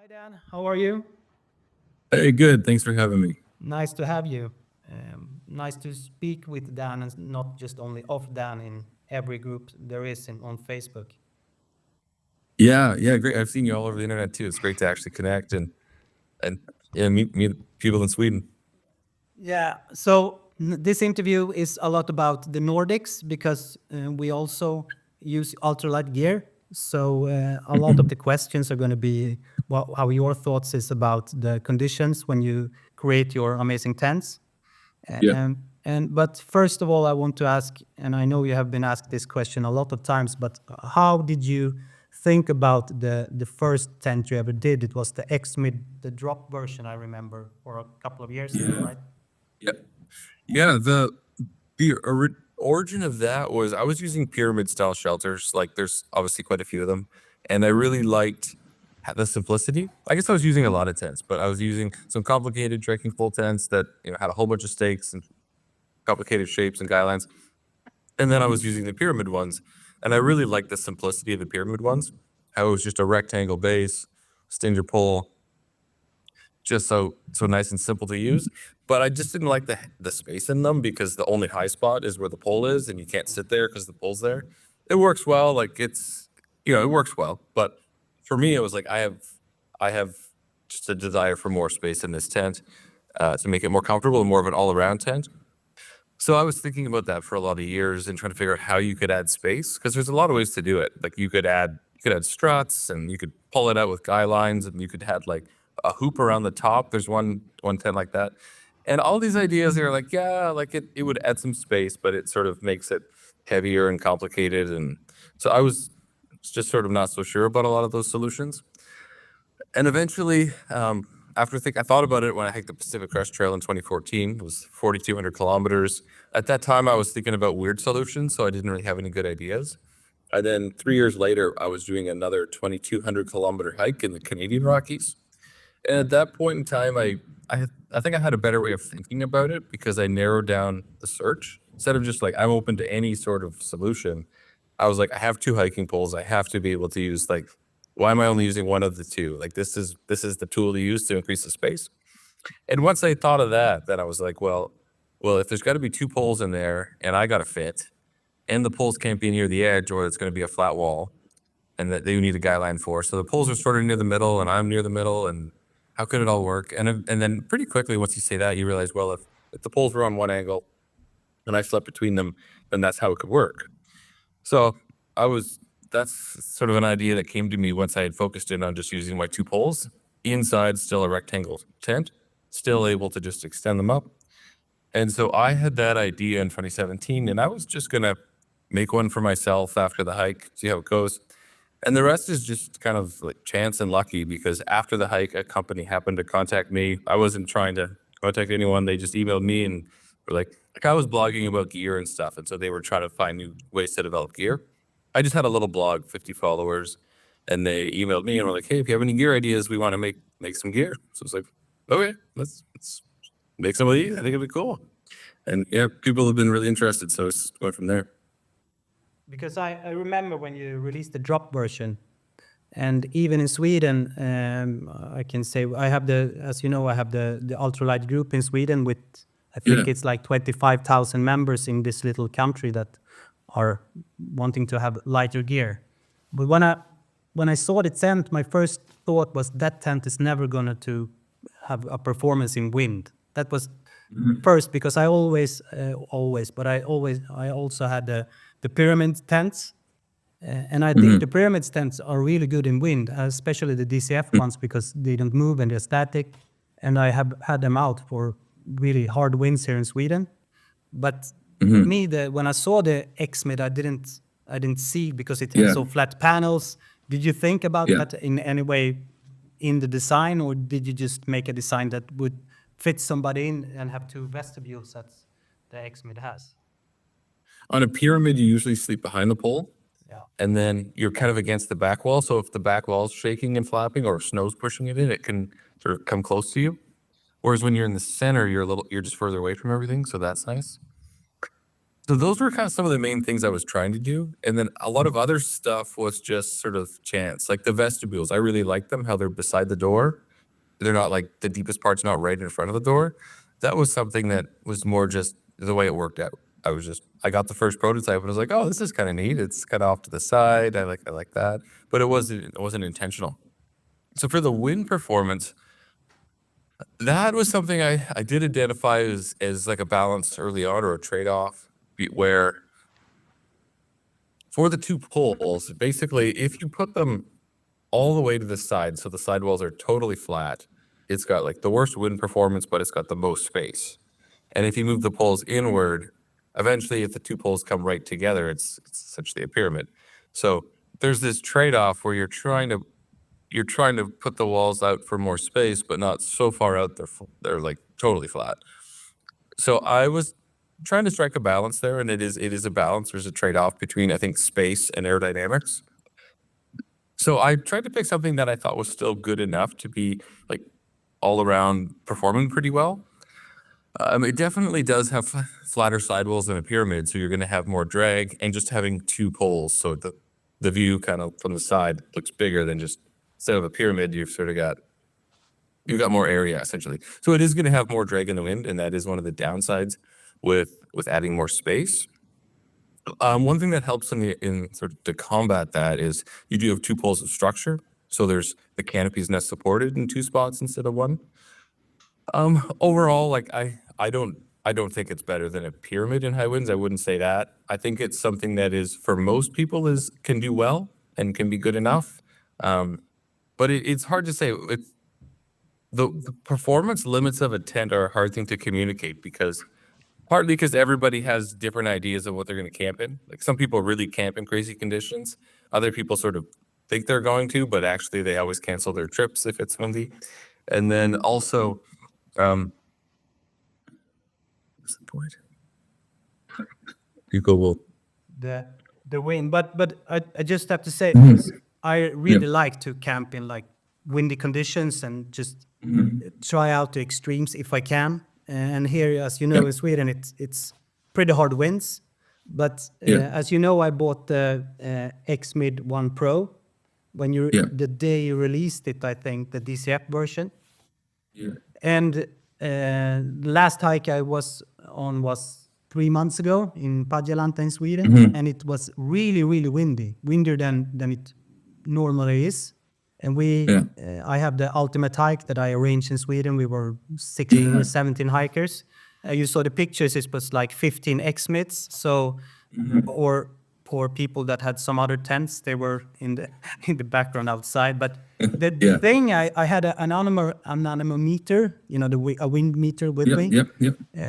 Hi, Dan. How are you? Hey, good. Thanks for having me. Nice to have you. Nice to speak with Dan and not just only of Dan in every group there is on Facebook. Yeah, great. I've seen you all over the internet too. It's great to actually connect and yeah, meet people in Sweden. Yeah, so this interview is a lot about the Nordics because we also use ultralight gear. So a lot of the questions are going to be how your thoughts is about the conditions when you create your amazing tents. Yeah. But first of all, I want to ask, and I know you have been asked this question a lot of times, but how did you think about the first tent you ever did? It was the X mid, the drop version, I remember, for a couple of years ago, Yeah. right? Yeah. Yeah, the origin of that was I was using pyramid style shelters. Like there's obviously quite a few of them, and I really liked the simplicity. I guess I was using a lot of tents, but I was using some complicated trekking pole tents that had a whole bunch of stakes and complicated shapes and guidelines. And then I was using the pyramid ones, and I really liked the simplicity of the pyramid ones. How it was just a rectangle base, stinger pole, just so nice and simple to use. But I just didn't like the space in them because the only high spot is where the pole is, and you can't sit there because the pole's there. It works well, like it works well. But for me, it was like I have just a desire for more space in this tent to make it more comfortable and more of an all around tent. So I was thinking about that for a lot of years and trying to figure out how you could add space because there's a lot of ways to do it. Like you could add struts and you could pull it out with guy lines and you could add like a hoop around the top. There's one tent like that. And all these ideas are like, yeah, like it would add some space, but it sort of makes it heavier and complicated. And so I was just sort of not so sure about a lot of those solutions. And eventually, I thought about it when I hiked the Pacific Crest Trail in 2014. It was 4,200 kilometers. At that time, I was thinking about weird solutions, so I didn't really have any good ideas. And then 3 years later, I was doing another 2,200 kilometer hike in the Canadian Rockies. And at that point in time, I think I had a better way of thinking about it because I narrowed down the search instead of just like I'm open to any sort of solution. I was like, I have two hiking poles. I have to be able to use like, why am I only using one of the two? Like this is the tool to use to increase the space. And once I thought of that, then I was like, well, if there's got to be two poles in there, and I got to fit, and the poles can't be near the edge, or it's going to be a flat wall, and that they need a guy line for. So the poles are sort of near the middle, and I'm near the middle, and how could it all work? And then pretty quickly, once you say that, you realize, well, if the poles were on one angle and I slept between them, then that's how it could work. So I was that's sort of an idea that came to me once I had focused in on just using my two poles. Inside, still a rectangle tent, still able to just extend them up. And so I had that idea in 2017, and I was just gonna make one for myself after the hike, see how it goes. And the rest is just kind of like chance and lucky because after the hike, a company happened to contact me. I wasn't trying to contact anyone. They just emailed me and were like I was blogging about gear and stuff. And so they were trying to find new ways to develop gear. I just had a little blog, 50 followers, and they emailed me and were like, hey, if you have any gear ideas, we want to make some gear. So it's like, okay, let's make some of these. I think it'd be cool. And yeah, people have been really interested. So it's going from there. Because I remember when you released the drop version, and even in Sweden, I can say I have as you know, I have the ultralight group in Sweden with, I think Yeah. it's like 25,000 members in this little country that are wanting to have lighter gear. But when I saw the tent, my first thought was that tent is never gonna to have a performance in wind. That was first because I also had the pyramid tents, and I think the pyramid tents are really good in wind, especially the DCF ones because they don't move and they're static. And I have had them out for really hard winds here in Sweden. But me, when I saw the Xmid, I didn't see because it had Yeah. so flat panels. Did you think about Yeah. that in any way in the design, or did you just make a design that would fit somebody in and have two vestibules that the Xmid has? On a pyramid, you usually sleep behind the pole, Yeah. and then you're kind of against the back wall. So if the back wall is shaking and flapping or snow's pushing it in, it can sort of come close to you. Whereas when you're in the center, you're just further away from everything. So that's nice. So those were kind of some of the main things I was trying to do. And then a lot of other stuff was just sort of chance. Like the vestibules, I really like them, how they're beside the door. They're not like the deepest part's not right in front of the door. That was something that was more just the way it worked out. I got the first prototype and I was like, oh, this is kind of neat. It's kind of off to the side. I like that. But it wasn't intentional. So for the wind performance, that was something I did identify as like a balance early on or a trade-off where for the two poles, basically if you put them all the way to the side, so the sidewalls are totally flat, it's got like the worst wind performance, but it's got the most space. And if you move the poles inward, eventually if the two poles come right together, it's essentially a pyramid. So there's this trade-off where you're trying to put the walls out for more space, but not so far out they're like totally flat. So I was trying to strike a balance there, and it is a balance. There's a trade-off between, I think, space and aerodynamics. So I tried to pick something that I thought was still good enough to be like all around performing pretty well. It definitely does have flatter sidewalls than a pyramid, so you're going to have more drag, and just having two poles, so the view kind of from the side looks bigger than just instead of a pyramid, you've got more area essentially. So it is going to have more drag in the wind, and that is one of the downsides with adding more space. One thing that helps in sort of to combat that is you do have two poles of structure. So there's the canopy's now supported in two spots instead of one. Overall, like I don't think it's better than a pyramid in high winds. I wouldn't say that. I think it's something that is for most people can do well and can be good enough. But it's hard to say. The performance limits of a tent are a hard thing to communicate partly because everybody has different ideas of what they're going to camp in. Like some people really camp in crazy conditions. Other people sort of think they're going to, but actually they always cancel their trips if it's windy. And then also, what's the point? People will. The wind. But I just have to say this. I really like to camp in like windy conditions and just try out the extremes if I can. And here, as you know, in Sweden, it's pretty hard winds. But as you know, I bought the X-Mid 1 Pro the day you released it, I think, the DCF version. And the last hike I was on was 3 months ago in Padjelanta in Sweden, and it was really, really windy, windier than it normally is. And I have the ultimate hike that I arranged in Sweden. We were 16 or 17 hikers. You saw the pictures. It was like 15 X-Mids. So, or poor people that had some other tents. They were in the background outside. But the thing, I had an anemometer, a wind meter with me.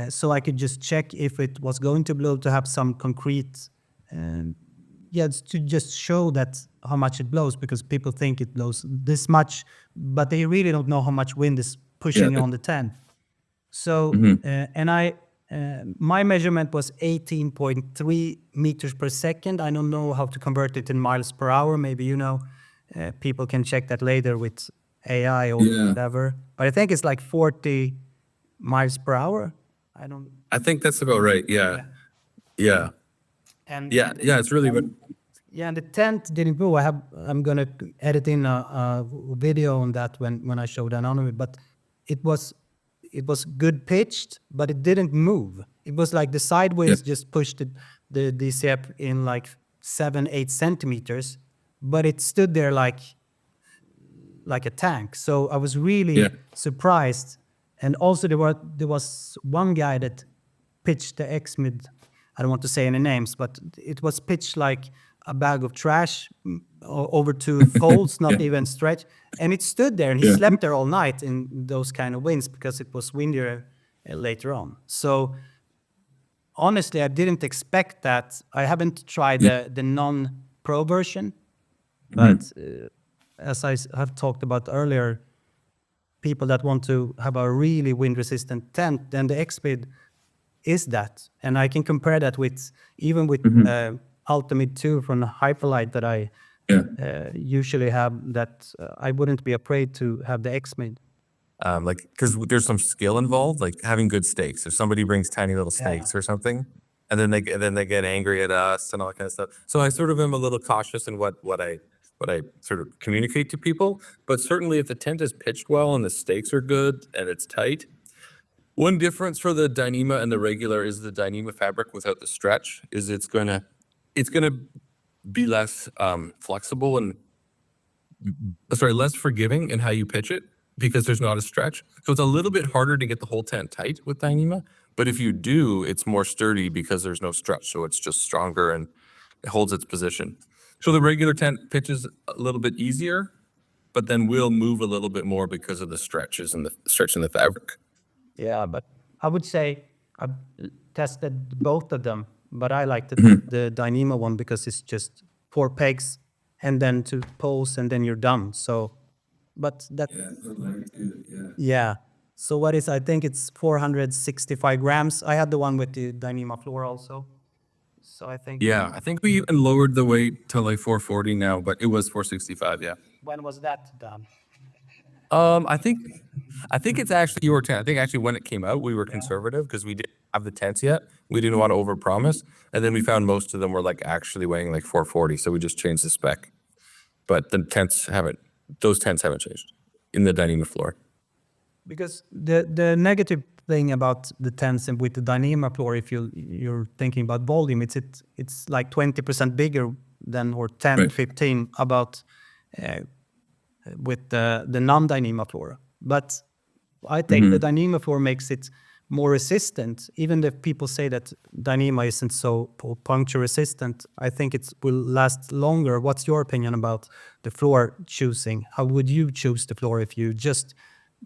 So I could just check if it was going to blow, to have some concrete, to just show that how much it blows, because people think it blows this much, but they really don't know how much wind is pushing on the tent. So, my measurement was 18.3 meters per second. I don't know how to convert it in miles per hour. Maybe people can check that later with AI or whatever. But I think it's like 40 miles per hour. I think that's about right. Yeah. And it's really good. Yeah, and the tent didn't move. I'm gonna edit in a video on that when I show the anatomy. But it was good pitched, but it didn't move. It was like the sideways just pushed the DCF in like 7-8 centimeters, but it stood there like a tank. So I was really surprised. And also there was one guy that pitched the X-Mid. I don't want to say any names, but it was pitched like a bag of trash over 2 poles, not even stretched. And it stood there, and he slept there all night in those kind of winds because it was windier later on. So honestly, I didn't expect that. I haven't tried the non-pro version, but as I have talked about earlier, people that want to have a really wind-resistant tent, then the X-Mid is that. And I can compare that with Ultimate 2 from Hyperlight that I usually have, that I wouldn't be afraid to have the X-Mid. Because there's some skill involved, like having good stakes. If somebody brings tiny little stakes or something, and then they get angry at us and all that kind of stuff. So I sort of am a little cautious in what I sort of communicate to people. But certainly, if the tent is pitched well and the stakes are good and it's tight, one difference for the Dyneema and the regular is the Dyneema fabric without the stretch is it's gonna be less flexible and less forgiving in how you pitch it because there's not a stretch. So it's a little bit harder to get the whole tent tight with Dyneema. But if you do, it's more sturdy because there's no stretch. So it's just stronger and it holds its position. So the regular tent pitches a little bit easier, but then will move a little bit more because of the stretches and the stretch in the fabric. Yeah, but I would say I've tested both of them, but I like the Dyneema one because it's just 4 pegs and then 2 poles and then you're done. So, but that yeah. So what is, I think it's 465 grams. I had the one with the Dyneema floor also. So I think. Yeah, I think we even lowered the weight to like 440 now, but it was 465. Yeah. When was that done? I think it's actually your tent. I think actually when it came out, we were conservative because we didn't have the tents yet. We didn't want to overpromise, and then we found most of them were like actually weighing like 440, so we just changed the spec. But those tents haven't changed in the Dyneema floor. Because the negative thing about the tents and with the Dyneema floor, if you're thinking about volume, it's like 20% bigger than, or 10, Right. 15 about with the non-Dyneema floor. But I think the Dyneema floor makes it more resistant. Even if people say that Dyneema isn't so puncture resistant, I think it will last longer. What's your opinion about the floor choosing? How would you choose the floor if you just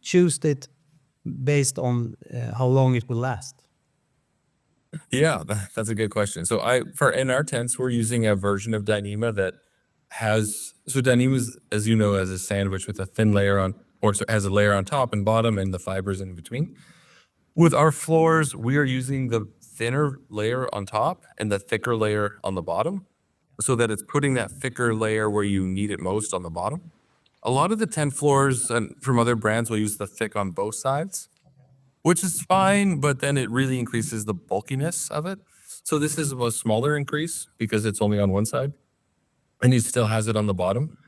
choose it based on how long it will last? Yeah, that's a good question. So in our tents, we're using a version of Dyneema that Dyneema, as you know, as a sandwich with a thin layer on, or so has a layer on top and bottom and the fibers in between. With our floors, we are using the thinner layer on top and the thicker layer on the bottom, so that it's putting that thicker layer where you need it most on the bottom. A lot of the tent floors and from other brands will use the thick on both sides, which is fine, but then it really increases the bulkiness of it. So this is a smaller increase because it's only on one side, and it still has it on the bottom.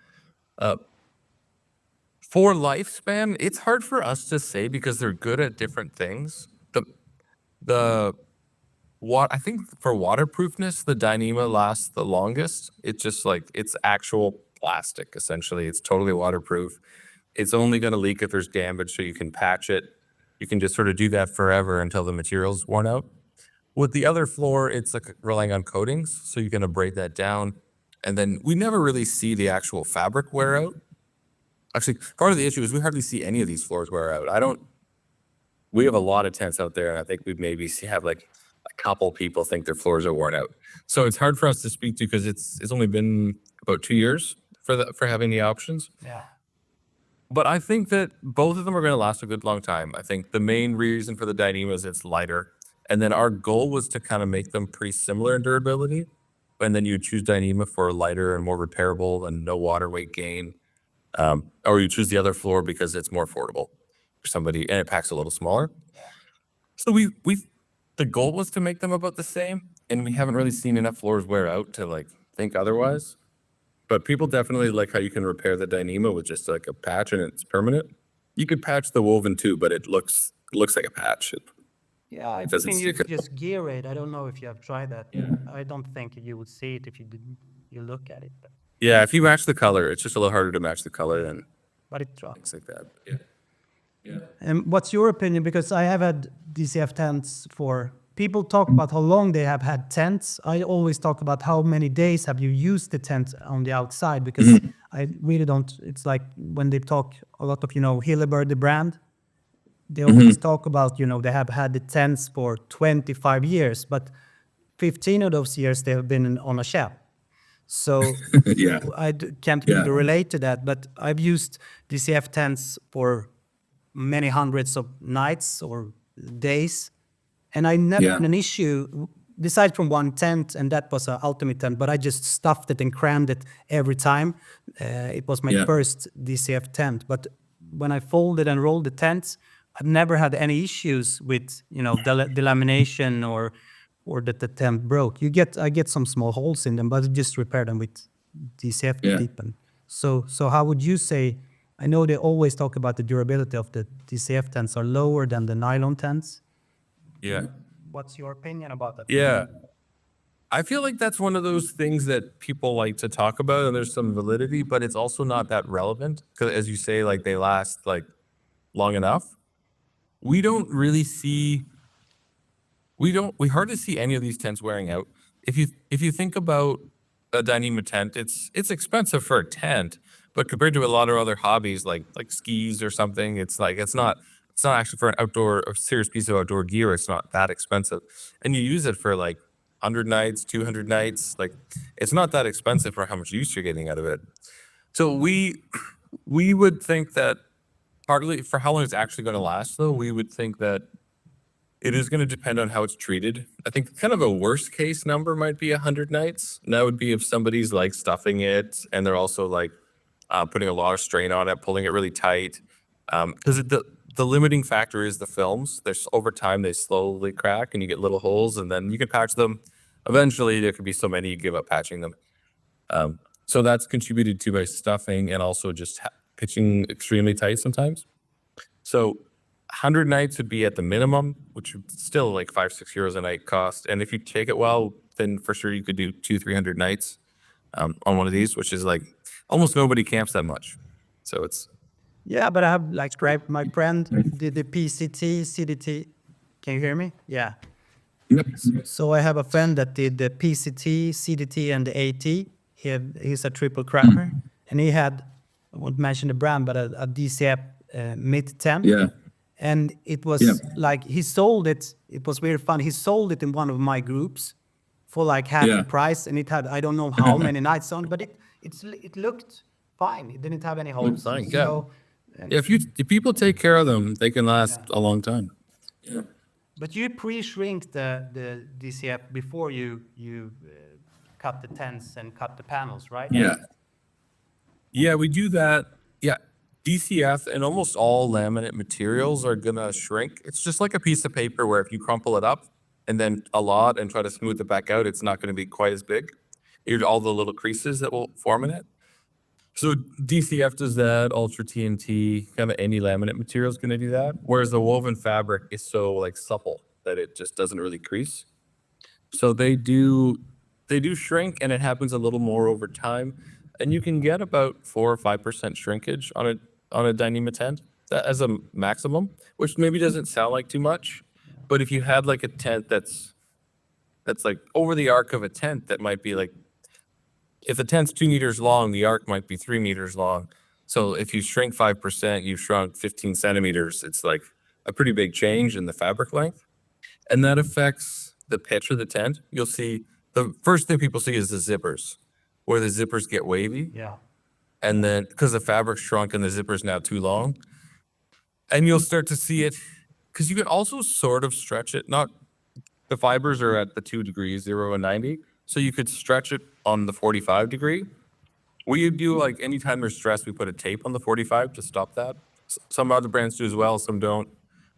For lifespan, it's hard for us to say because they're good at different things. I think for waterproofness, the Dyneema lasts the longest. It's just like it's actual plastic, essentially. It's totally waterproof. It's only going to leak if there's damage, so you can patch it. You can just sort of do that forever until the material's worn out. With the other floor, it's like relying on coatings, so you can abrade that down. And then we never really see the actual fabric wear out. Actually, part of the issue is we hardly see any of these floors wear out. We have a lot of tents out there, and I think we maybe have like a couple people think their floors are worn out. So it's hard for us to speak to because it's only been about 2 years for having the options. Yeah. But I think that both of them are going to last a good long time. I think the main reason for the Dyneema is it's lighter. And then our goal was to kind of make them pretty similar in durability. And then you choose Dyneema for lighter and more repairable and no water weight gain. Or you choose the other floor because it's more affordable for somebody and it packs a little smaller. So the goal was to make them about the same. And we haven't really seen enough floors wear out to like think otherwise. But people definitely like how you can repair the Dyneema with just like a patch and it's permanent. You could patch the woven too, but it looks like a patch. Yeah, I doesn't think you stick could just gear it. I don't know if you have tried that. Yeah. I don't think you would see it if you look at it, Yeah, if you match the color, it's just a little harder to match the color and but it drops. things like that. Yeah. Yeah. And what's your opinion? Because I have had DCF tents for people talk about how long they have had tents. I always talk about how many days have you used the tent on the outside, because I really don't. It's like when they talk a lot of, Hilleberg, the brand, they always talk about, they have had the tents for 25 years, but 15 of those years they have been on a shelf. So Yeah. I can't really relate to that, but I've used DCF tents for many hundreds of nights or days, and I never had an issue, aside from one tent, and that was an ultimate tent, but I just stuffed it and crammed it every time. It was my first DCF tent, but when I folded and rolled the tent, I've never had any issues with, delamination or or that the tent broke. I get some small holes in them, but I just repair them with DCF Yeah. tape. And so how would you say? I know they always talk about the durability of the DCF tents are lower than the nylon tents. Yeah. What's your opinion about that? Yeah. I feel like that's one of those things that people like to talk about, and there's some validity, but it's also not that relevant because, as you say, like they last like long enough. We don't really see we hardly see any of these tents wearing out. If you think about a Dyneema tent, it's expensive for a tent, but compared to a lot of other hobbies like skis or something, it's not actually for an outdoor or serious piece of outdoor gear. It's not that expensive, and you use it for like 100 nights, 200 nights. Like it's not that expensive for how much use you're getting out of it. So we would think that partly for how long it's actually going to last, though, we would think that it is going to depend on how it's treated. I think kind of a worst case number might be 100 nights. And that would be if somebody's like stuffing it and they're also like putting a lot of strain on it, pulling it really tight. Because the limiting factor is the films. There's over time they slowly crack and you get little holes, and then you can patch them. Eventually, there could be so many you give up patching them. So that's contributed to by stuffing and also just pitching extremely tight sometimes. So 100 nights would be at the minimum, which would still like €5-6 a night cost. And if you take it well, then for sure you could do 200-300 nights on one of these, which is like almost nobody camps that much. So it's Yeah, but I have like my friend did the PCT, CDT. Can you hear me? Yeah. Yep. So I have a friend that did the PCT, CDT, and the AT. He's a triple crapper, and he had, I won't mention the brand, but a DCF mid 10. Yeah. And it was Yeah. like he sold it. It was very fun. He sold it in one of my groups for like half Yeah. the price, and it had I don't know how many nights on, but it looked fine. It didn't have any holes. fine, yeah. So, if people take care of them, they can last a long time. Yeah. but you pre-shrink the DCF before you cut the tents and cut the panels, right? Yeah. Yeah, we do that. Yeah. DCF and almost all laminate materials are gonna shrink. It's just like a piece of paper where if you crumple it up and then a lot and try to smooth it back out, it's not gonna be quite as big. Here's all the little creases that will form in it. So DCF does that, Ultra TNT, kind of any laminate material is gonna do that. Whereas the woven fabric is so like supple that it just doesn't really crease. So they do shrink, and it happens a little more over time. And you can get about 4 or 5% shrinkage on a Dyneema tent as a maximum, which maybe doesn't sound like too much. But if you had like a tent that's like over the arc of a tent, that might be like, if the tent's 2 meters long, the arc might be 3 meters long. So if you shrink 5%, you've shrunk 15 centimeters. It's like a pretty big change in the fabric length. And that affects the pitch of the tent. You'll see the first thing people see is the zippers, where the zippers get wavy. Yeah. And then because the fabric shrunk and the zipper's now too long. And you'll start to see it because you can also sort of stretch it. Not the fibers are at the 2 degrees, 0 and 90. So you could stretch it on the 45 degree. We do like anytime there's stress, we put a tape on the 45 to stop that. Some other brands do as well, some don't.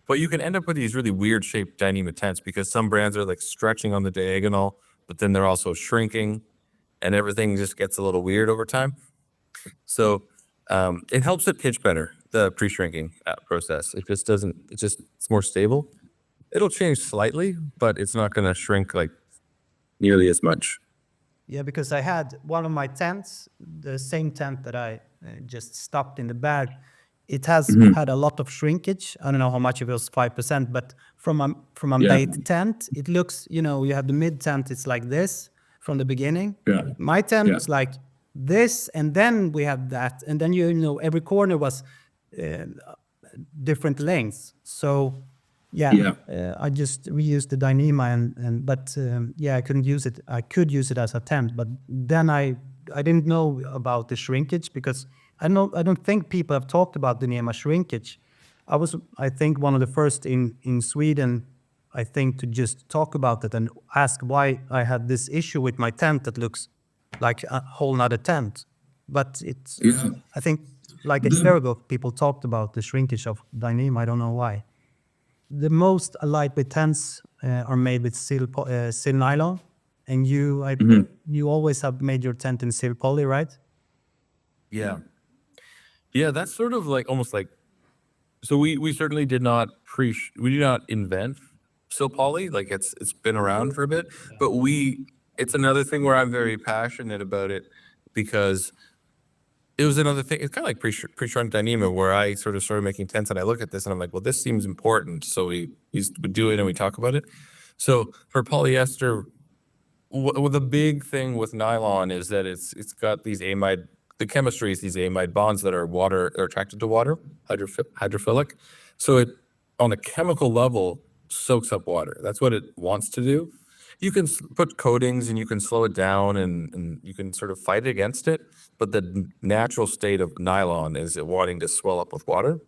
But you can end up with these really weird shaped Dyneema tents because some brands are like stretching on the diagonal, but then they're also shrinking, and everything just gets a little weird over time. So it helps it pitch better, the pre-shrinking process. It just doesn't, it's more stable. It'll change slightly, but it's not going to shrink like nearly as much. Yeah, because I had one of my tents, the same tent that I just stuffed in the bag. It has had a lot of shrinkage. I don't know how much it was, 5%, but from a Yeah. made tent, it looks, you have the mid tent, it's like this from the beginning. Yeah. My tent Yeah. was like this, and then we have that, and then every corner was different lengths. So Yeah. I just reused the Dyneema, but I couldn't use it. I could use it as a tent, but then I didn't know about the shrinkage because I don't think people have talked about Dyneema shrinkage. I think one of the first in Sweden, I think, to just talk about it and ask why I had this issue with my tent that looks like a whole nother tent. But it's Yeah. I think like a year ago people talked about the shrinkage of Dyneema. I don't know why. the most lightweight tents are made with sil nylon, and you always have made your tent in sil poly, right? Yeah. Yeah, that's sort of like almost like, so we certainly did not invent sil poly. Like it's been around for a bit, but it's another thing where I'm very passionate about it because it was another thing. It's kind of like pre-shrunk Dyneema, where I sort of started making tents, and I look at this and I'm like, well, this seems important. So we do it and we talk about it. So for polyester, the big thing with nylon is that it's got these amide. The chemistry is these amide bonds that are attracted to water, hydrophilic. So it, on a chemical level, soaks up water. That's what it wants to do. You can put coatings and you can slow it down and you can sort of fight against it. But the natural state of nylon is it wanting to swell up with water.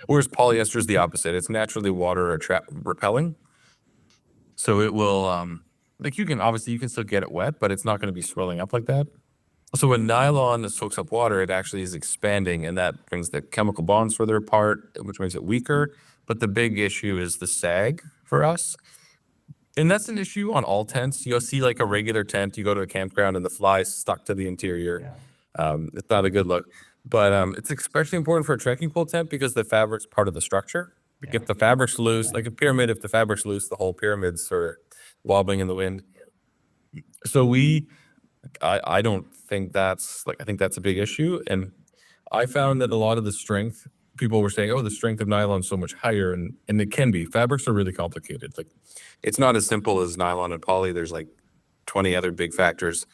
Whereas polyester is the opposite. It's naturally water repelling. So it will, like you can still get it wet, but it's not going to be swelling up like that. So when nylon soaks up water, it actually is expanding, and that brings the chemical bonds further apart, which makes it weaker. But the big issue is the sag for us. And that's an issue on all tents. You'll see like a regular tent, you go to a campground and the fly's stuck to the interior. It's not a good look. But it's especially important for a trekking pole tent because the fabric's part of the structure. If the fabric's loose, like a pyramid, if the fabric's loose, the whole pyramid's sort of wobbling in the wind. So I don't think I think that's a big issue. And I found that a lot of the strength, people were saying, oh, the strength of nylon is so much higher. And it can be. Fabrics are really complicated. Like it's not as simple as nylon and poly. There's like 20 other big factors.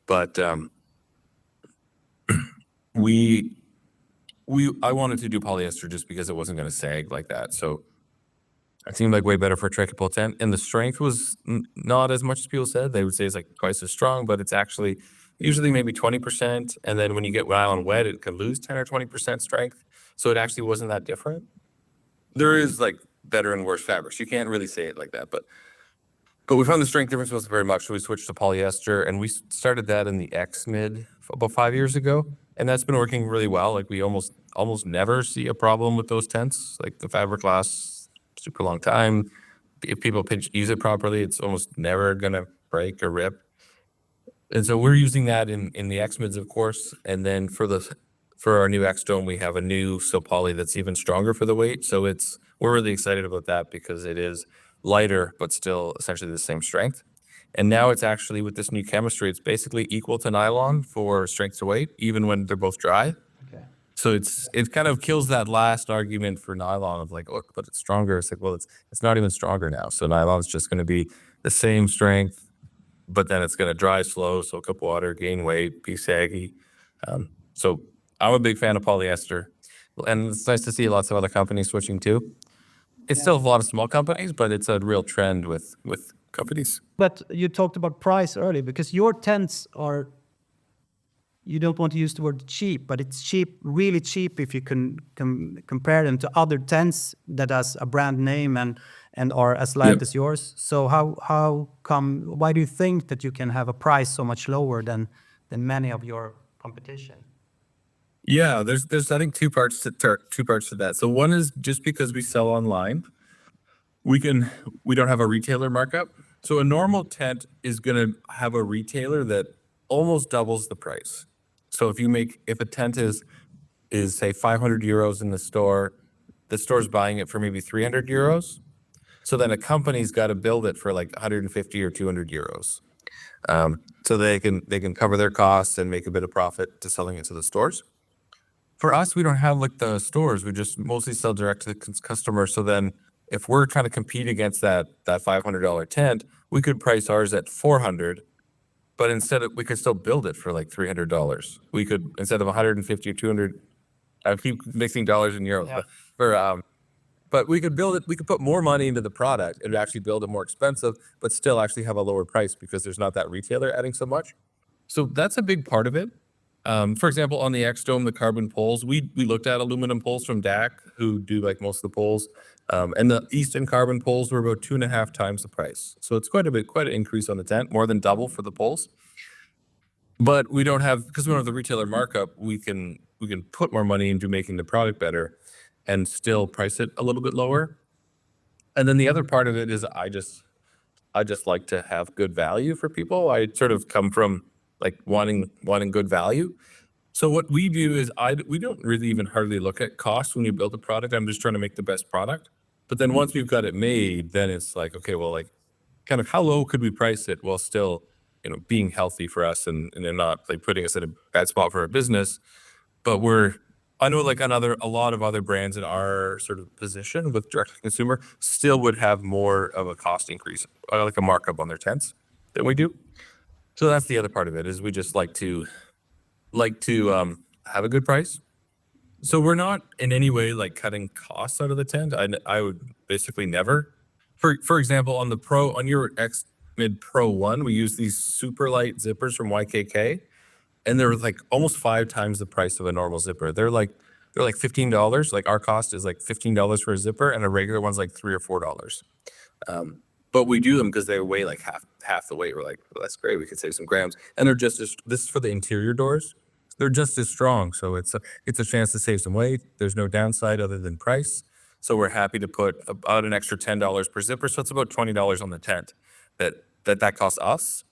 But I wanted to do polyester just because it wasn't going to sag like that. So it seemed like way better for a trekking pole tent. And the strength was not as much as people said. They would say it's like twice as strong, but it's actually usually maybe 20%. And then when you get nylon wet, it can lose 10 or 20% strength. So it actually wasn't that different. There is like better and worse fabrics. You can't really say it like that, but we found the strength difference wasn't very much. So we switched to polyester, and we started that in the X mid about 5 years ago. And that's been working really well. Like we almost never see a problem with those tents. Like the fabric lasts super long time. If people use it properly, it's almost never gonna break or rip. And so we're using that in the X mids, of course. And then for our new X Dome, we have a new sil poly that's even stronger for the weight. So we're really excited about that because it is lighter, but still essentially the same strength. And now it's actually, with this new chemistry, it's basically equal to nylon for strength to weight, even when they're both dry. Okay. So it kind of kills that last argument for nylon of like, oh, but it's stronger. It's like, well, it's not even stronger now. So nylon's just going to be the same strength, but then it's going to dry slow, soak up water, gain weight, be saggy. So I'm a big fan of polyester, and it's nice to see lots of other companies switching too. It's still a lot of small companies, but it's a real trend with companies. But you talked about price earlier because your tents are, you don't want to use the word cheap, but it's cheap, really cheap if you can compare them to other tents that has a brand name and are as light as yours. So why do you think that you can have a price so much lower than many of your competition? Yeah, there's I think two parts to that. So one is just because we sell online, we don't have a retailer markup. So a normal tent is going to have a retailer that almost doubles the price. So if a tent is say 500 euros in the store's buying it for maybe 300 euros. So then a company's got to build it for like 150 or 200 euros. So they can cover their costs and make a bit of profit to selling it to the stores. For us, we don't have like the stores. We just mostly sell direct to the customer. So then if we're trying to compete against that $500 tent, we could price ours at 400, but we could still build it for like $300. We could, instead of 150 or 200, I keep mixing dollars and euros, but we could build it. We could put more money into the product and actually build it more expensive, but still actually have a lower price because there's not that retailer adding so much. So that's a big part of it. For example, on the X Dome, the carbon poles, we looked at aluminum poles from DAC, who do like most of the poles, and the Easton carbon poles were about 2.5 times the price. So it's quite an increase on the tent, more than double for the poles. But because we don't have the retailer markup, we can put more money into making the product better and still price it a little bit lower. And then the other part of it is I just like to have good value for people. I sort of come from like wanting good value. So what we do is we don't really even hardly look at cost when you build a product. I'm just trying to make the best product. But then once we've got it made, then it's like, okay, well, like kind of how low could we price it while still, being healthy for us and they're not like putting us in a bad spot for our business. But I know like a lot of other brands in our sort of position with direct to consumer still would have more of a cost increase, like a markup on their tents than we do. So that's the other part of it is we just like to have a good price. So we're not in any way like cutting costs out of the tent. I would basically never. For example, on your X Mid Pro 1, we use these super light zippers from YKK, and they're like almost 5 times the price of a normal zipper. They're like $15. Like our cost is like $15 for a zipper, and a regular one's like $3 or $4. But we do them because they weigh like half the weight. We're like, well, that's great. We could save some grams, and they're just this is for the interior doors. They're just as strong, so it's a chance to save some weight. There's no downside other than price. So we're happy to put about an extra $10 per zipper. So it's about $20 on the tent that costs us,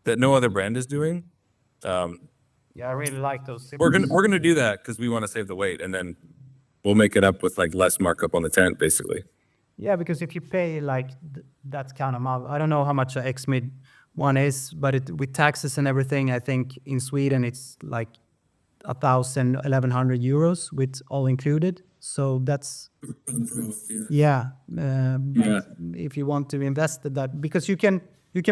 that no other brand is doing. Yeah, I really like those. We're gonna do that because we want to save the weight, and then we'll make it up with like less markup on the tent, basically. Yeah, because if you pay like that kind of amount, I don't know how much a X-Mid one is, but with taxes and everything, I think in Sweden it's like 1,100 euros with all included. So that's yeah. Yeah. If you want to invest that, because you can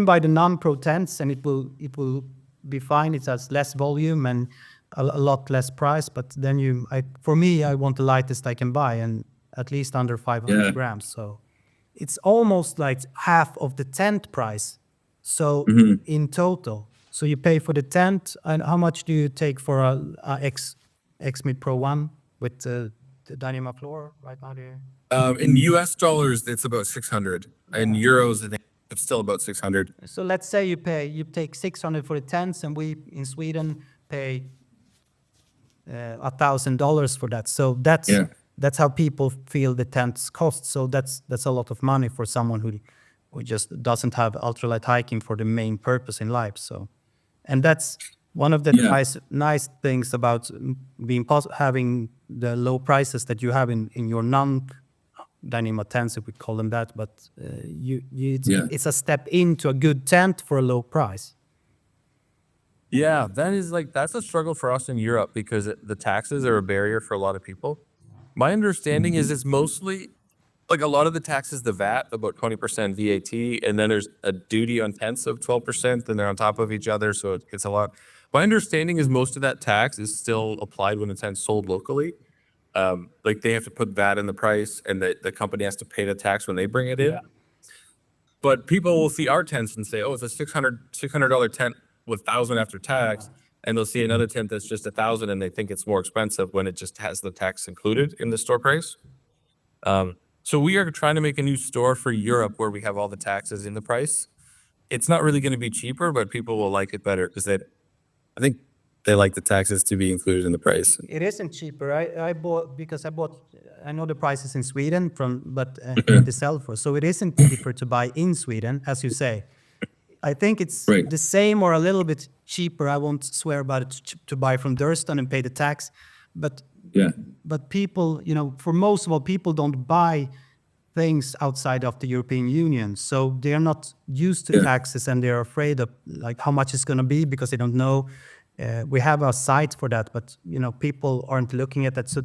buy the non-pro tents and it will be fine. It has less volume and a lot less price. But then for me, I want the lightest I can buy and at least under 500 grams. So it's almost like half of the tent price. So in total, so you pay for the tent, and how much do you take for a X-Mid Pro 1 with the Dynama floor right now? In US dollars, it's about 600. In euros, I think it's still about 600. So let's say you take 600 for the tents, and we in Sweden pay $1,000 for that. So that's how people feel the tents cost. So that's a lot of money for someone who just doesn't have ultralight hiking for the main purpose in life. So, and that's one of the nice things about having the low prices that you have in your non-Dynama tents, if we call them that. But it's a step into a good tent for a low price. Yeah, that's a struggle for us in Europe because the taxes are a barrier for a lot of people. My understanding is it's mostly like a lot of the taxes, the VAT, about 20% VAT, and then there's a duty on tents of 12%, and they're on top of each other, so it's a lot. My understanding is most of that tax is still applied when the tent's sold locally. Like they have to put VAT in the price, and the company has to pay the tax when they bring it in. But people will see our tents and say, oh, it's a $600 tent with 1,000 after tax, and they'll see another tent that's just 1,000, and they think it's more expensive when it just has the tax included in the store price. So we are trying to make a new store for Europe where we have all the taxes in the price. It's not really going to be cheaper, but people will like it better because I think they like the taxes to be included in the price. It isn't cheaper. I bought because I know the prices in Sweden but the sell for. So it isn't cheaper to buy in Sweden, as you say. I think it's the same or a little bit cheaper. I won't swear about it to buy from Durston and pay the tax, but people, for most of all, people don't buy things outside of the European Union, so they're not used to taxes and they're afraid of like how much it's going to be because they don't know. We have a site for that, but people aren't looking at that, so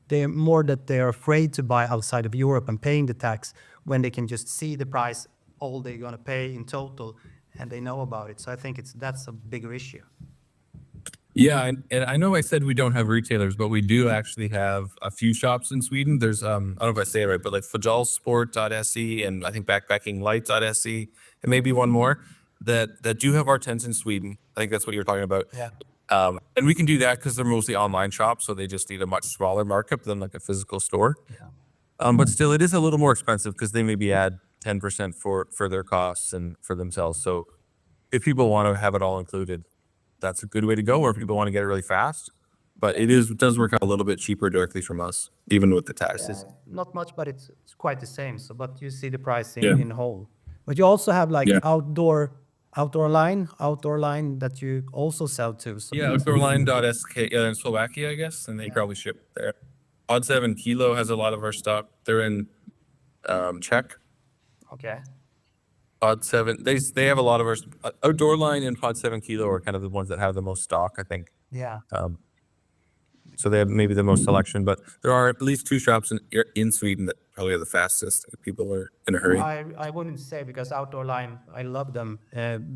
they're afraid to buy outside of Europe and paying the tax when they can just see the price, all they're going to pay in total, and they know about it. So I think that's a bigger issue. Yeah, and I know I said we don't have retailers, but we do actually have a few shops in Sweden. There's I don't know if I say it right, but like Fodalsport.se and I think backpackinglight.se and maybe one more that do have our tents in Sweden. I think that's what you're talking about. Yeah. And we can do that because they're mostly online shops, so they just need a much smaller markup than like a physical store. Yeah. But still, it is a little more expensive because they maybe add 10% for their costs and for themselves. So if people want to have it all included, that's a good way to go. Or if people want to get it really fast, but it does work out a little bit cheaper directly from us, even with the taxes. Not much, but it's quite the same. So, but you see the price Yeah. in whole. But you also have like Yeah. outdoor line that you also sell to. So Yeah, outdoorline.sk in Slovakia, I guess, and they probably ship there. Odd 7 Kilo has a lot of our stock. They're in Czech. okay. Pod 7, they have a lot of our Outdoor Line and Pod 7 Kilo are kind of the ones that have the most stock, I think. Yeah. So they have maybe the most selection, but there are at least 2 shops in Sweden that probably are the fastest. People are in a hurry. I wouldn't say, because outdoor line, I love them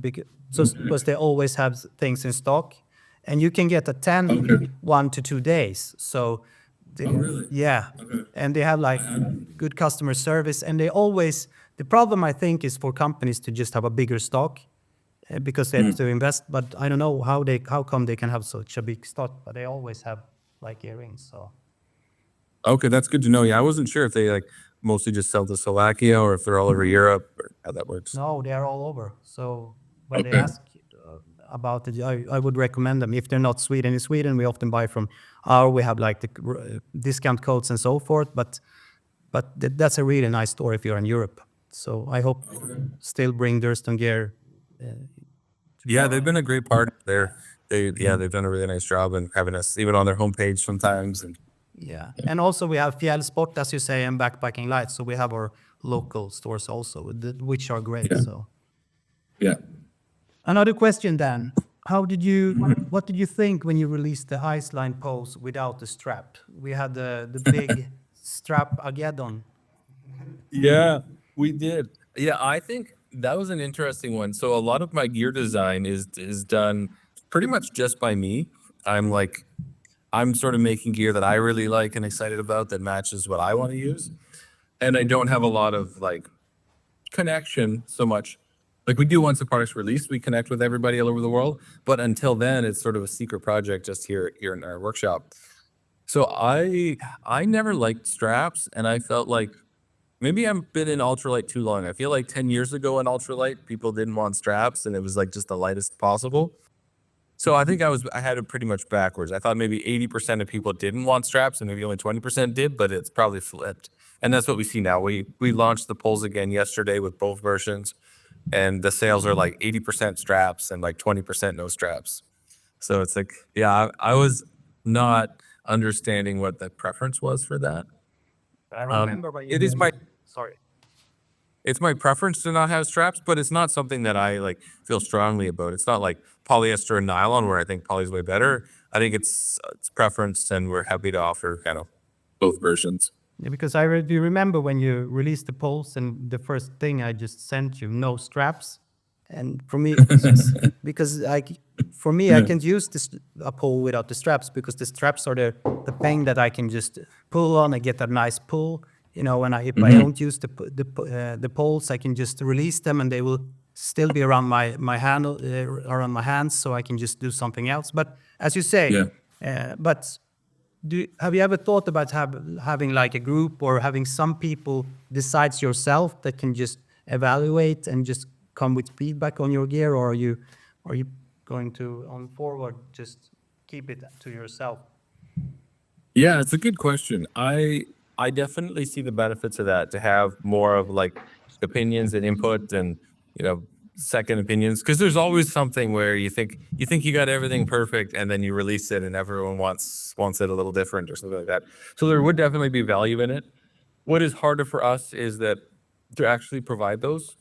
because they always have things in stock, and you can get a 10 Okay. 1 to 2 days. So really? yeah, Okay. and they have like good customer service, and they always, the problem I think is for companies to just have a bigger stock because they have to invest. But I don't know how come they can have such a big stock, but they always have like earrings. So Okay, that's good to know. Yeah, I wasn't sure if they like mostly just sell to Slovakia or if they're all over Europe or how that works. no, they are all over. So when they Okay. ask about it, I would recommend them if they're not Sweden. In Sweden, we often buy from we have like the discount codes and so forth. But that's a really nice store if you're in Europe. So I hope still bring Durston gear. Yeah, they've been a great partner there. They've done a really nice job and having us even on their homepage sometimes. And Yeah, and also we have Fjällsport, as you say, and Backpacking Lights. So we have our local stores also, which are great. Yeah. So Yeah. another question, Dan. What did you think when you released the Iceline pose without the strap? We had the big strap Ageddon. yeah, we did. Yeah, I think that was an interesting one. So a lot of my gear design is done pretty much just by me. I'm sort of making gear that I really like and excited about that matches what I want to use. And I don't have a lot of like connection so much. Like we do once the product's released, we connect with everybody all over the world. But until then, it's sort of a secret project just here in our workshop. So I never liked straps, and I felt like maybe I've been in ultralight too long. I feel like 10 years ago in ultralight, people didn't want straps, and it was like just the lightest possible. So I think I had it pretty much backwards. I thought maybe 80% of people didn't want straps, and maybe only 20% did, but it's probably flipped. And that's what we see now. We launched the poles again yesterday with both versions, and the sales are like 80% straps and like 20% no straps. So it's like, yeah, I was not understanding what the preference was for that. I remember when you It is my sorry. it's my preference to not have straps, but it's not something that I like feel strongly about. It's not like polyester and nylon where I think poly is way better. I think it's preference, and we're happy to offer kind of both versions. Yeah, because do you remember when you released the poles and the first thing I just sent you, no straps? And for me, because for me, I can't use a pole without the straps, because the straps are the thing that I can just pull on and get a nice pull. You know, if I don't use the poles, I can just release them and they will still be around my hand, around my hands, so I can just do something else. But as you say, but have you ever thought about having like a group or having some people besides yourself that can just evaluate and just come with feedback on your gear, or are you going to on forward just keep it to yourself? Yeah, it's a good question. I definitely see the benefits of that, to have more of like opinions and input and, second opinions, because there's always something where you think you got everything perfect, and then you release it and everyone wants it a little different or something like that. So there would definitely be value in it. What is harder for us is that to actually provide those,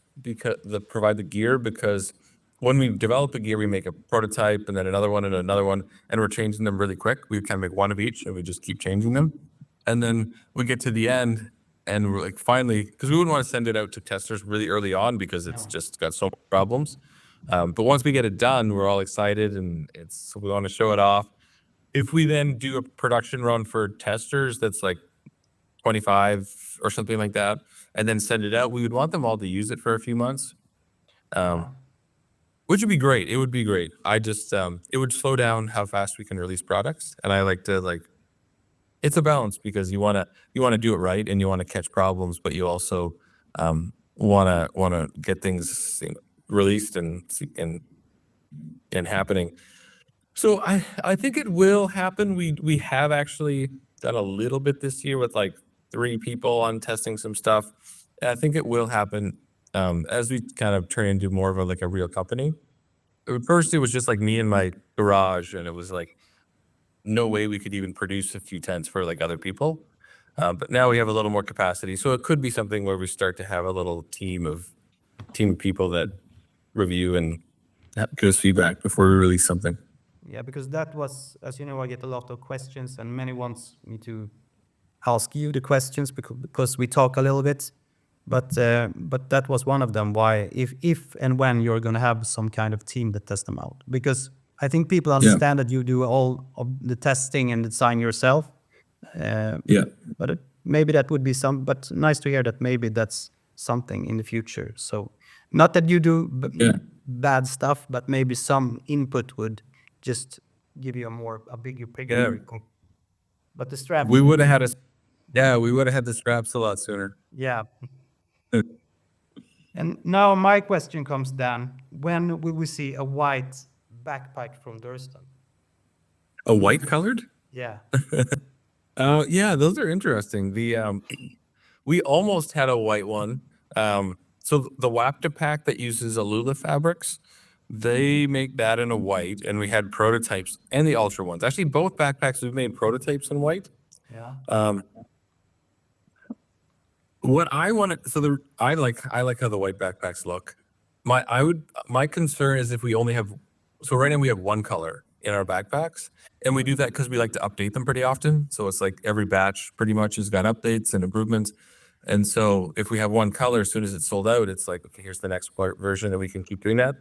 provide the gear, because when we develop a gear, we make a prototype and then another one and another one, and we're changing them really quick. We kind of make one of each and we just keep changing them. And then we get to the end and we're like, finally, because we wouldn't want to send it out to testers really early on because it's just got so many problems. But once we get it done, we're all excited and we want to show it off. If we then do a production run for testers that's like 25 or something like that, and then send it out, we would want them all to use it for a few months, which would be great. It would be great. It would slow down how fast we can release products. And I like to it's a balance, because you want to do it right and you want to catch problems, but you also want to get things released and happening. So I think it will happen. We have actually done a little bit this year with like 3 people on testing some stuff. I think it will happen as we kind of turn into more of a like a real company. At first, it was just like me in my garage, and it was like no way we could even produce a few tents for like other people. But now we have a little more capacity, so it could be something where we start to have a little team of people that review and give us feedback before we release something. Yeah, because that was, as you know, I get a lot of questions, and many wants me to ask you the questions because we talk a little bit. But that was one of them. Why, if and when you're going to have some kind of team that test them out? Because I think people understand that you do all of the testing and design yourself. Yeah. But maybe that would be some. But nice to hear that maybe that's something in the future. So not that you do bad stuff, but maybe some input would just give you a bigger picture. But the strap, We would have had we would have had the straps a lot sooner. yeah. And now my question comes down: when will we see a white backpack from Durston? A white colored? Yeah. Yeah, those are interesting. The we almost had a white one. So the Wapta pack that uses Alula fabrics, they make that in a white, and we had prototypes and the Ultra ones. Actually, both backpacks we've made prototypes in white. Yeah. What I want to, I like how the white backpacks look. My concern is if we only have, so right now we have one color in our backpacks, and we do that because we like to update them pretty often. So it's like every batch pretty much has got updates and improvements. And so if we have one color, as soon as it's sold out, it's like, okay, here's the next version, and we can keep doing that.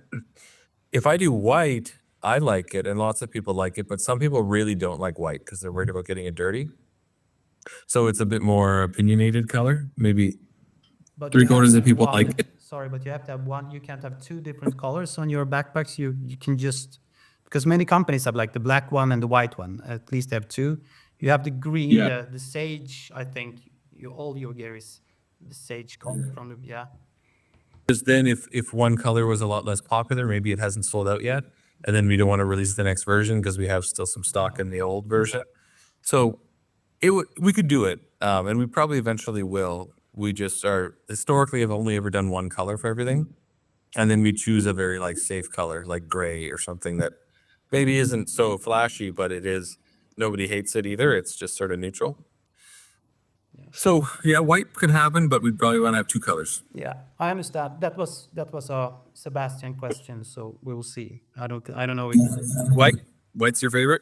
If I do white, I like it, and lots of people like it, but some people really don't like white because they're worried about getting it dirty. So it's a bit more opinionated color, maybe. But Three you have quarters to of have people one- like it. Sorry, but you have to have one. You can't have two different colors on your backpacks. You can just, because many companies have like the black one and the white one. At least they have two. You have the green, the sage. I think all your gear is the sage color from the Because then if one color was a lot less popular, maybe it hasn't sold out yet, and then we don't want to release the next version because we have still some stock in the old version. So we could do it, and we probably eventually will. We just are historically have only ever done one color for everything, and then we choose a very like safe color, like gray or something that maybe isn't so flashy, but it is. Nobody hates it either. It's just sort of neutral. So yeah, white could happen, but we'd probably want to have two colors. Yeah, I understand. That was a Sebastian question, so we will see. I don't know. White's your favorite?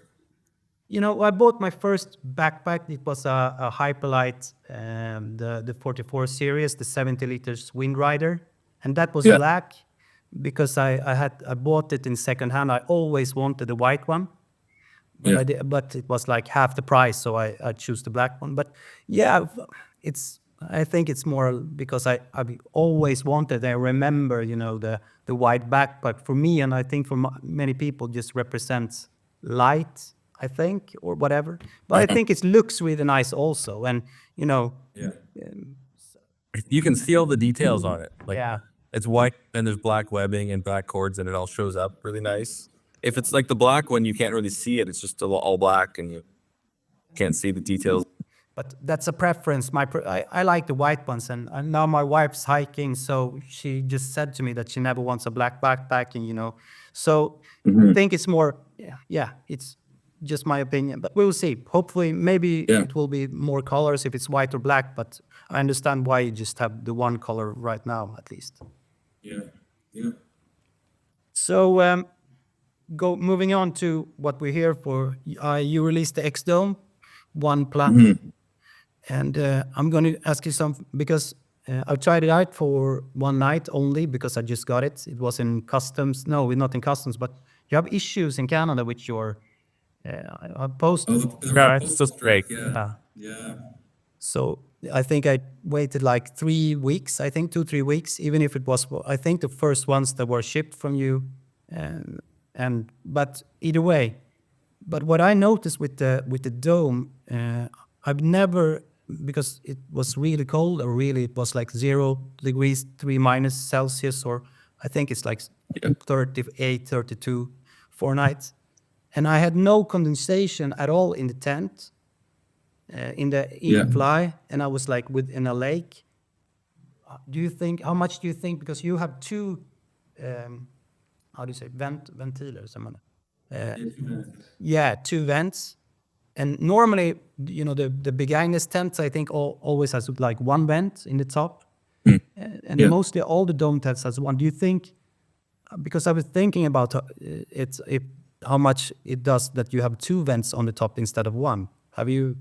You know, I bought my first backpack. It was a Hyperlight, the 44 series, the 70 liters Wind Rider, and that was black because I bought it in second hand. I always wanted the white one, but but it was like half the price, so I choose the black one. But yeah, I think it's more because I always wanted. I remember, you know, the white backpack for me, and I think for many people just represents light, I think, or whatever. But I think it looks really nice also, and you know, You can see all the details on it. Like yeah. it's white and there's black webbing and black cords, and it all shows up really nice. If it's like the black one, you can't really see it. It's just all black, and you can't see the details. But that's a preference. I like the white ones, and now my wife's hiking, so she just said to me that she never wants a black backpacking, you know. So I think it's more, it's just my opinion, but we'll see. Hopefully, maybe it will be more colors if it's white or black, but I understand why you just have the one color right now, at least. Yeah. So moving on to what we're here for. You released the X-Dome 1 Plus. And I'm going to ask you something because I've tried it out for one night only because I just got it. It was in customs. No, not in customs, but you have issues in Canada with your post. It's just great. Yeah. So I think I waited like 3 weeks, I think 2-3 weeks, even if it was, I think the first ones that were shipped from you. But either way, but what I noticed with the dome, I've never, because it was really cold, or really it was like 0 degrees, 3 minus Celsius, or I think it's like 38, 32 for nights. and I had no condensation at all in the tent, in the fly, and I was like within a lake. Do you think, how much do you think, because you have two, how do you say, ventilators, yeah, two vents. And normally, you know, the beginner's tents, I think, always has like one vent in the top. And mostly all the dome tents has one. Do you think, because I was thinking about how much it does that you have two vents on the top instead of one. Have you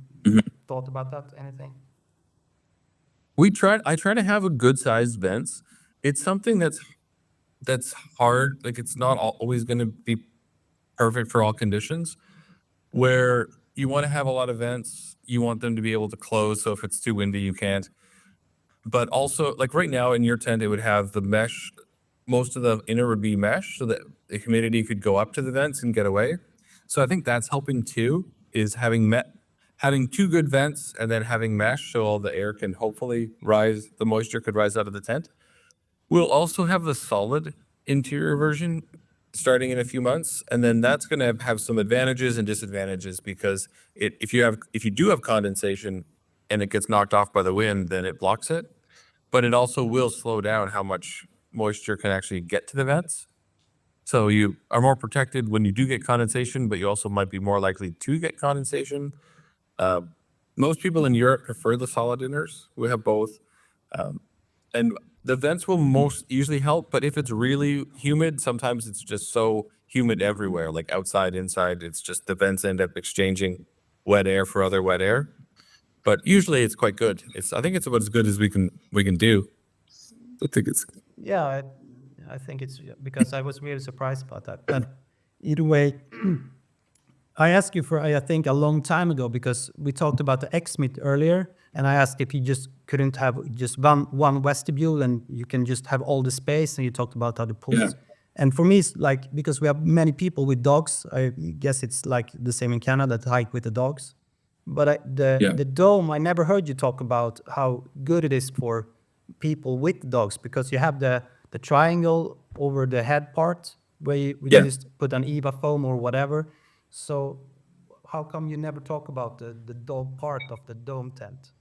thought about that, anything? I try to have a good sized vents. It's something that's hard. Like it's not always going to be perfect for all conditions. Where you want to have a lot of vents, you want them to be able to close. So if it's too windy, you can't. But also, like right now in your tent, it would have the mesh. Most of the inner would be mesh, so that the humidity could go up to the vents and get away. So I think that's helping too. Is having two good vents and then having mesh, so all the air can hopefully rise. The moisture could rise out of the tent. We'll also have the solid interior version starting in a few months, and then that's going to have some advantages and disadvantages because if you do have condensation and it gets knocked off by the wind, then it blocks it, but it also will slow down how much moisture can actually get to the vents. So you are more protected when you do get condensation, but you also might be more likely to get condensation. Most people in Europe prefer the solid inners. We have both. And the vents will most usually help, but if it's really humid, sometimes it's just so humid everywhere, like outside, inside, it's just the vents end up exchanging wet air for other wet air. But usually it's quite good. I think it's about as good as we can do. I think it's Yeah, I think it's because I was really surprised about that. But either way, I asked you for, I think, a long time ago because we talked about the X-Meet earlier, and I asked if you just couldn't have just one vestibule and you can just have all the space, and you talked about how the pools. Yeah. And for me, it's like, because we have many people with dogs, I guess it's like the same in Canada, to hike with the dogs. But the dome, I never heard you talk about how good it is for people with dogs, because you have the triangle over the head part where you just put an EVA foam or whatever. So how come you never talk about the dog part of the dome tent?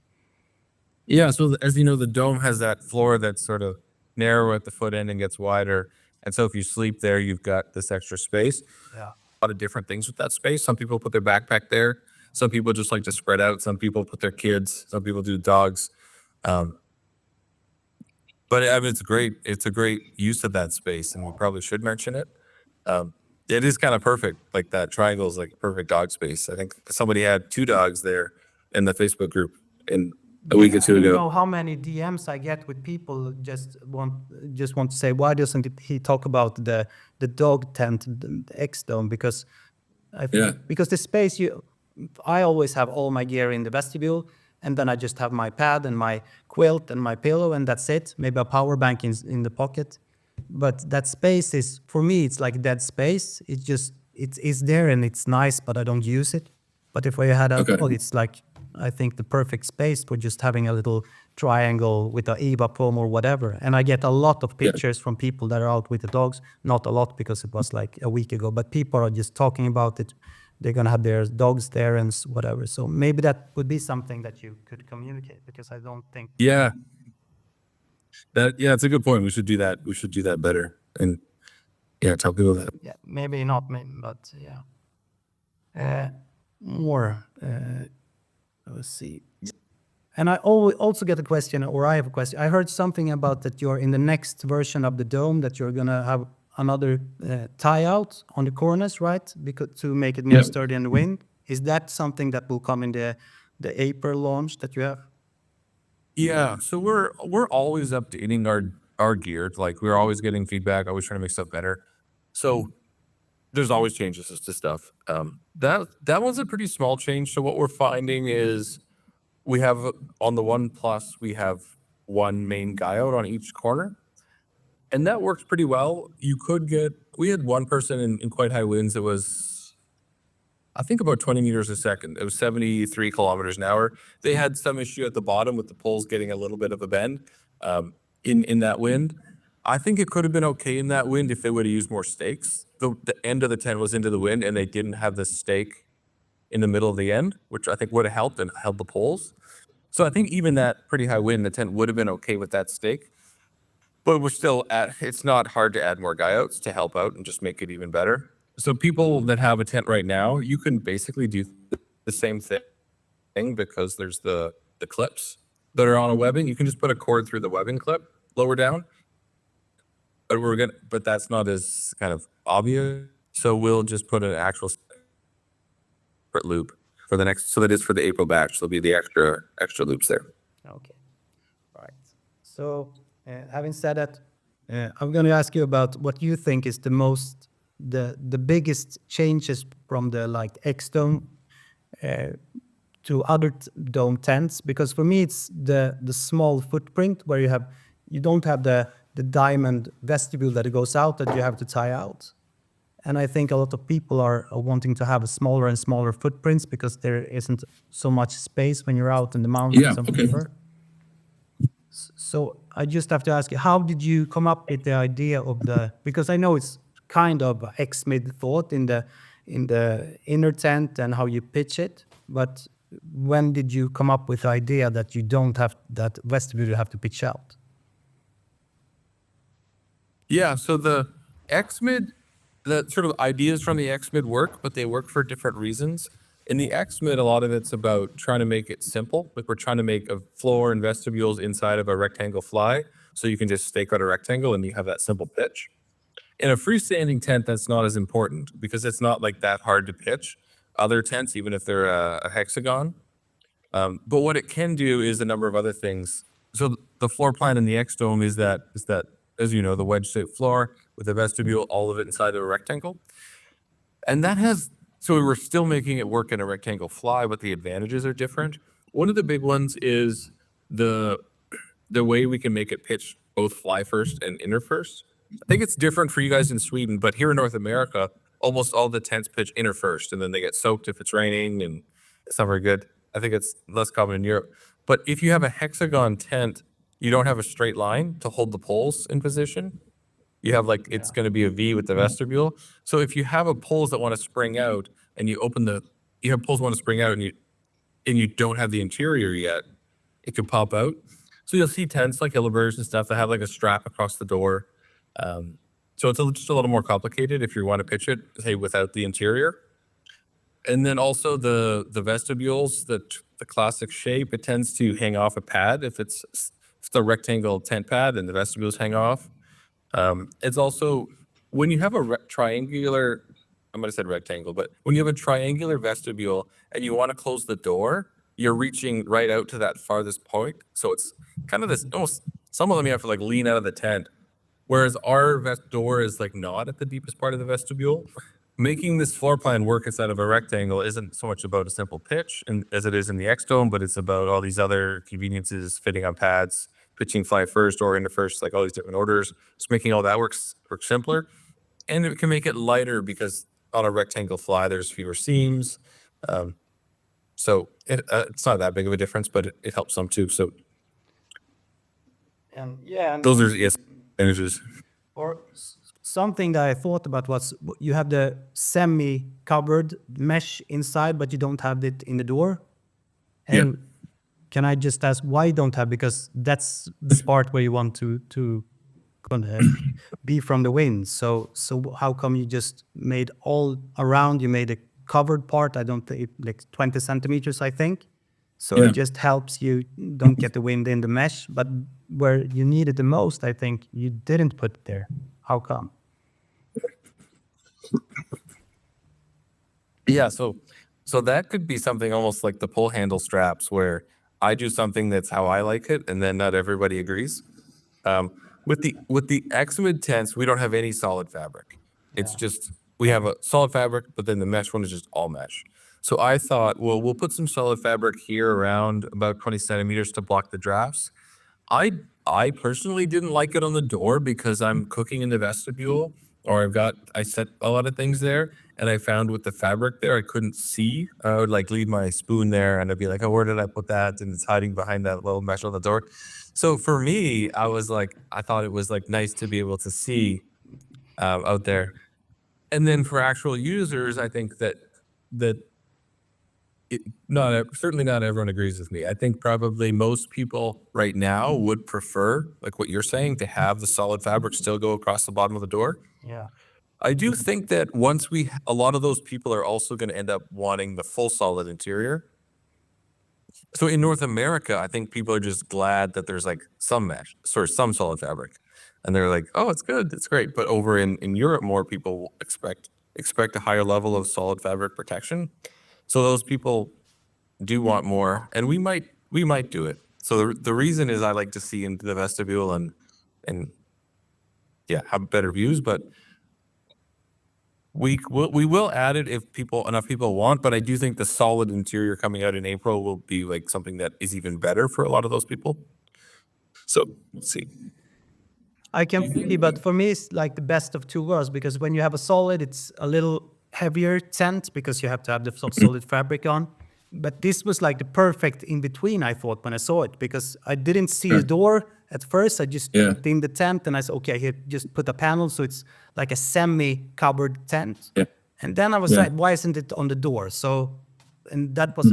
Yeah, so as you know, the dome has that floor that's sort of narrow at the foot end and gets wider. And so if you sleep there, you've got this extra space. Yeah. A lot of different things with that space. Some people put their backpack there. Some people just like to spread out. Some people put their kids. Some people do dogs. But I mean, it's a great use of that space, and we probably should mention it. It is kind of perfect. Like that triangle is like a perfect dog space. I think somebody had two dogs there in the Facebook group in a week or two You ago. know how many DMs I get with people just want to say, why doesn't he talk about the dog tent, the X dome? Because because the space I always have all my gear in the vestibule, and then I just have my pad and my quilt and my pillow, and that's it. Maybe a power bank in the pocket. But that space is, for me, it's like dead space. It's there and it's nice, but I don't use it. But if I had a dog, it's like, I think, the perfect space for just having a little triangle with a EVA foam or whatever. And I get a lot of pictures from people that are out with the dogs. Not a lot, because it was like a week ago, but people are just talking about it. They're going to have their dogs there and whatever. So maybe that would be something that you could communicate, because I don't think. Yeah. It's a good point. We should do that. We should do that better. And tell people that. Yeah, maybe not, but yeah. More. Let's see. And I also get a question, or I have a question. I heard something about that you're in the next version of the dome that you're gonna have another tie out on the corners, right? Because to make it more sturdy in the wind. Is that something that will come in the April launch that you have? Yeah, so we're always updating our gear. Like we're always getting feedback, always trying to make stuff better. So there's always changes to stuff. That was a pretty small change. So what we're finding is we have on the One Plus, we have one main guy out on each corner, and that works pretty well. We had one person in quite high winds. It was, I think, about 20 meters a second. It was 73 kilometers an hour. They had some issue at the bottom with the poles getting a little bit of a bend in that wind. I think it could have been okay in that wind if they would have used more stakes. the end of the tent was into the wind and they didn't have the stake in the middle of the end, which I think would have helped and held the poles. So I think even that pretty high wind, the tent would have been okay with that stake. But we're still it's not hard to add more guy outs to help out and just make it even better. So people that have a tent right now, you can basically do the same thing because there's the clips that are on a webbing. You can just put a cord through the webbing clip lower down. But that's not as kind of obvious. So we'll just put an actual separate loop for the next. So that is for the April batch. There'll be the extra loops there. Okay. All right. So having said that, I'm going to ask you about what you think is the biggest changes from the like X dome to other dome tents, because for me it's the small footprint where you don't have the diamond vestibule that it goes out that you have to tie out. And I think a lot of people are wanting to have a smaller and smaller footprints because there isn't so much space when you're out in the mountains and whatever. So I just have to ask you, how did you come up with the idea of because I know it's kind of X-mid thought in the inner tent and how you pitch it, but when did you come up with the idea that you don't have that vestibule you have to pitch out? Yeah, so the X-mid, the sort of ideas from the X-mid work, but they work for different reasons. In the X-mid, a lot of it's about trying to make it simple. Like we're trying to make a floor and vestibules inside of a rectangle fly, so you can just stake out a rectangle and you have that simple pitch. In a freestanding tent, that's not as important because it's not like that hard to pitch. Other tents, even if they're a hexagon. But what it can do is a number of other things. So the floor plan in the X dome is that, as you know, the wedge-shaped floor with a vestibule, all of it inside of a rectangle. And so we were still making it work in a rectangle fly, but the advantages are different. One of the big ones is the way we can make it pitch both fly first and inner first. I think it's different for you guys in Sweden, but here in North America, almost all the tents pitch inner first, and then they get soaked if it's raining, and it's not very good. I think it's less common in Europe. But if you have a hexagon tent, you don't have a straight line to hold the poles in position. You have it's going to be a V with the vestibule. So if you have a poles that want to spring out, and you have poles that want to spring out, and you don't have the interior yet, it can pop out. So you'll see tents like Hillebergs and stuff that have like a strap across the door. So it's just a little more complicated if you want to pitch it, say, without the interior. And then also the vestibules, the classic shape, it tends to hang off a pad if it's the rectangle tent pad and the vestibules hang off. It's also, when you have a triangular, I might have said rectangle, but when you have a triangular vestibule and you want to close the door, you're reaching right out to that farthest point. So it's kind of this, almost, some of them you have to like lean out of the tent. Whereas our door is like not at the deepest part of the vestibule. Making this floor plan work inside of a rectangle isn't so much about a simple pitch as it is in the X dome, but it's about all these other conveniences, fitting on pads, pitching fly first or into first, like all these different orders. Just making all that work simpler. And it can make it lighter because on a rectangle fly, there's fewer seams. So it's not that big of a difference, but it helps some too. So those are advantages. Or something that I thought about was you have the semi-covered mesh inside, but you don't have it in the door. And can I just ask why you don't have? Because that's the part where you want to be from the wind. So how come you just made all around? You made a covered part. I don't think like 20 centimeters, I think. So it just helps you don't get the wind in the mesh. But where you need it the most, I think you didn't put it there. How come? Yeah, so that could be something almost like the pull handle straps, where I do something that's how I like it, and then not everybody agrees. With the X-mid tents, we don't have any solid fabric. It's just we have a solid fabric, but then the mesh one is just all mesh. So I thought, well, we'll put some solid fabric here around about 20 centimeters to block the drafts. I personally didn't like it on the door because I'm cooking in the vestibule, or I set a lot of things there, and I found with the fabric there, I couldn't see. I would like leave my spoon there, and I'd be like, oh, where did I put that? And it's hiding behind that little mesh on the door. So for me, I thought it was like nice to be able to see out there. And then for actual users, I think that certainly not everyone agrees with me. I think probably most people right now would prefer, like what you're saying, to have the solid fabric still go across the bottom of the door. Yeah. I do think that a lot of those people are also going to end up wanting the full solid interior. So in North America, I think people are just glad that there's like some some solid fabric, and they're like, oh, it's good, it's great. But over in Europe, more people expect a higher level of solid fabric protection. So those people do want more, and we might do it. So the reason is I like to see into the vestibule and yeah, have better views, but we will add it if enough people want, but I do think the solid interior coming out in April will be like something that is even better for a lot of those people. So let's see. I can see, but for me, it's like the best of two worlds because when you have a solid, it's a little heavier tent because you have to have the solid fabric on. But this was like the perfect in between, I thought, when I saw it, because I didn't see the door at first. I just Yeah. looked in the tent and I said, okay, here, just put a panel. So it's like a semi-covered tent. Yeah. And then I was Yeah. like, why isn't it on the door? So, and that was,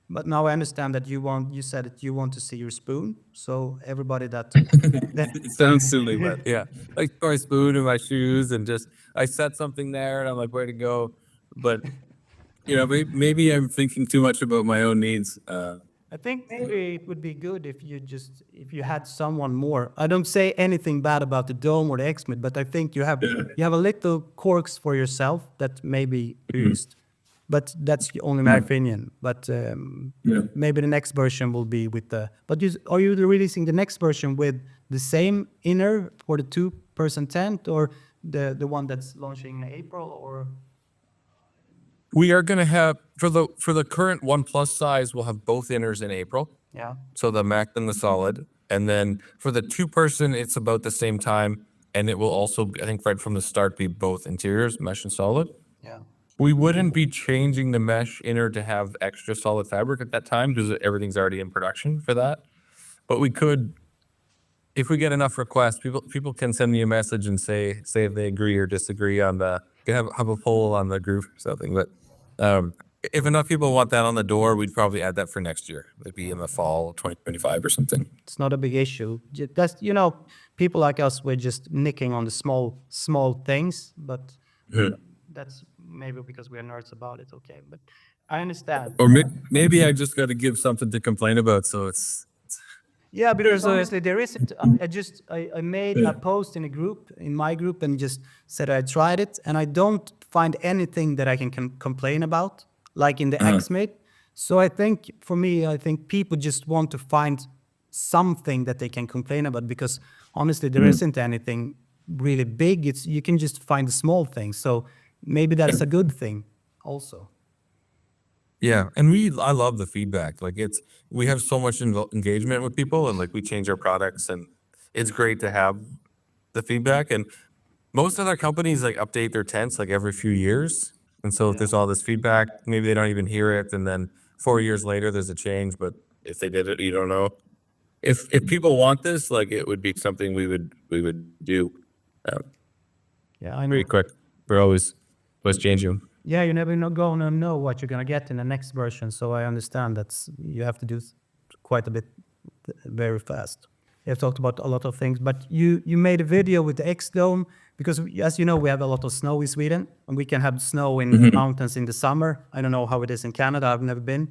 but now I understand that you said that you want to see your spoon. So everybody that It sounds silly, but yeah, like my spoon and my shoes, and just I set something there, and I'm like, way to go. But maybe I'm thinking too much about my own needs. I think it would be good if you had someone more. I don't say anything bad about the dome or the XMID, but I think you have a little quirks for yourself that may be used. But that's only my opinion. But maybe the next version will be with the. But are you releasing the next version with the same inner for the 2-person tent, or the one that's launching in April, or? We are going to have for the current One Plus size, we'll have both inners in April. Yeah. So the Mac and the solid, and then for the 2-person, it's about the same time, and it will also, I think, right from the start, be both interiors, mesh and solid. Yeah. We wouldn't be changing the mesh inner to have extra solid fabric at that time because everything's already in production for that. But we could, if we get enough requests, people can send me a message and say if they agree or disagree on have a poll on the group or something. But if enough people want that on the door, we'd probably add that for next year. Maybe in the fall 2025 or something. It's not a big issue. That's people like us, we're just nicking on the small things, but that's maybe because we're nerds about it. Okay, but I understand. Or maybe I just got to give something to complain about. So it's Yeah, because honestly, there isn't. I made a post in my group, and just said I tried it, and I don't find anything that I can complain about, like in the XMate. So I think for me, I think people just want to find something that they can complain about, because honestly, there isn't anything really big. You can just find the small things. So maybe that's a good thing, also. yeah, and I love the feedback. Like we have so much engagement with people, and like we change our products, and it's great to have the feedback. And most other companies like update their tents like every few years, and so if there's all this feedback, maybe they don't even hear it, and then 4 years later there's a change. But if they did it, you don't know. If people want this, like it would be something we would do. Yeah, I know. Pretty quick. We're always changing. Yeah, you never gonna know what you're gonna get in the next version. So I understand that you have to do quite a bit very fast. You have talked about a lot of things, but you made a video with the X Dome because, as you know, we have a lot of snow in Sweden, and we can have snow in mountains in the summer. I don't know how it is in Canada. I've never been,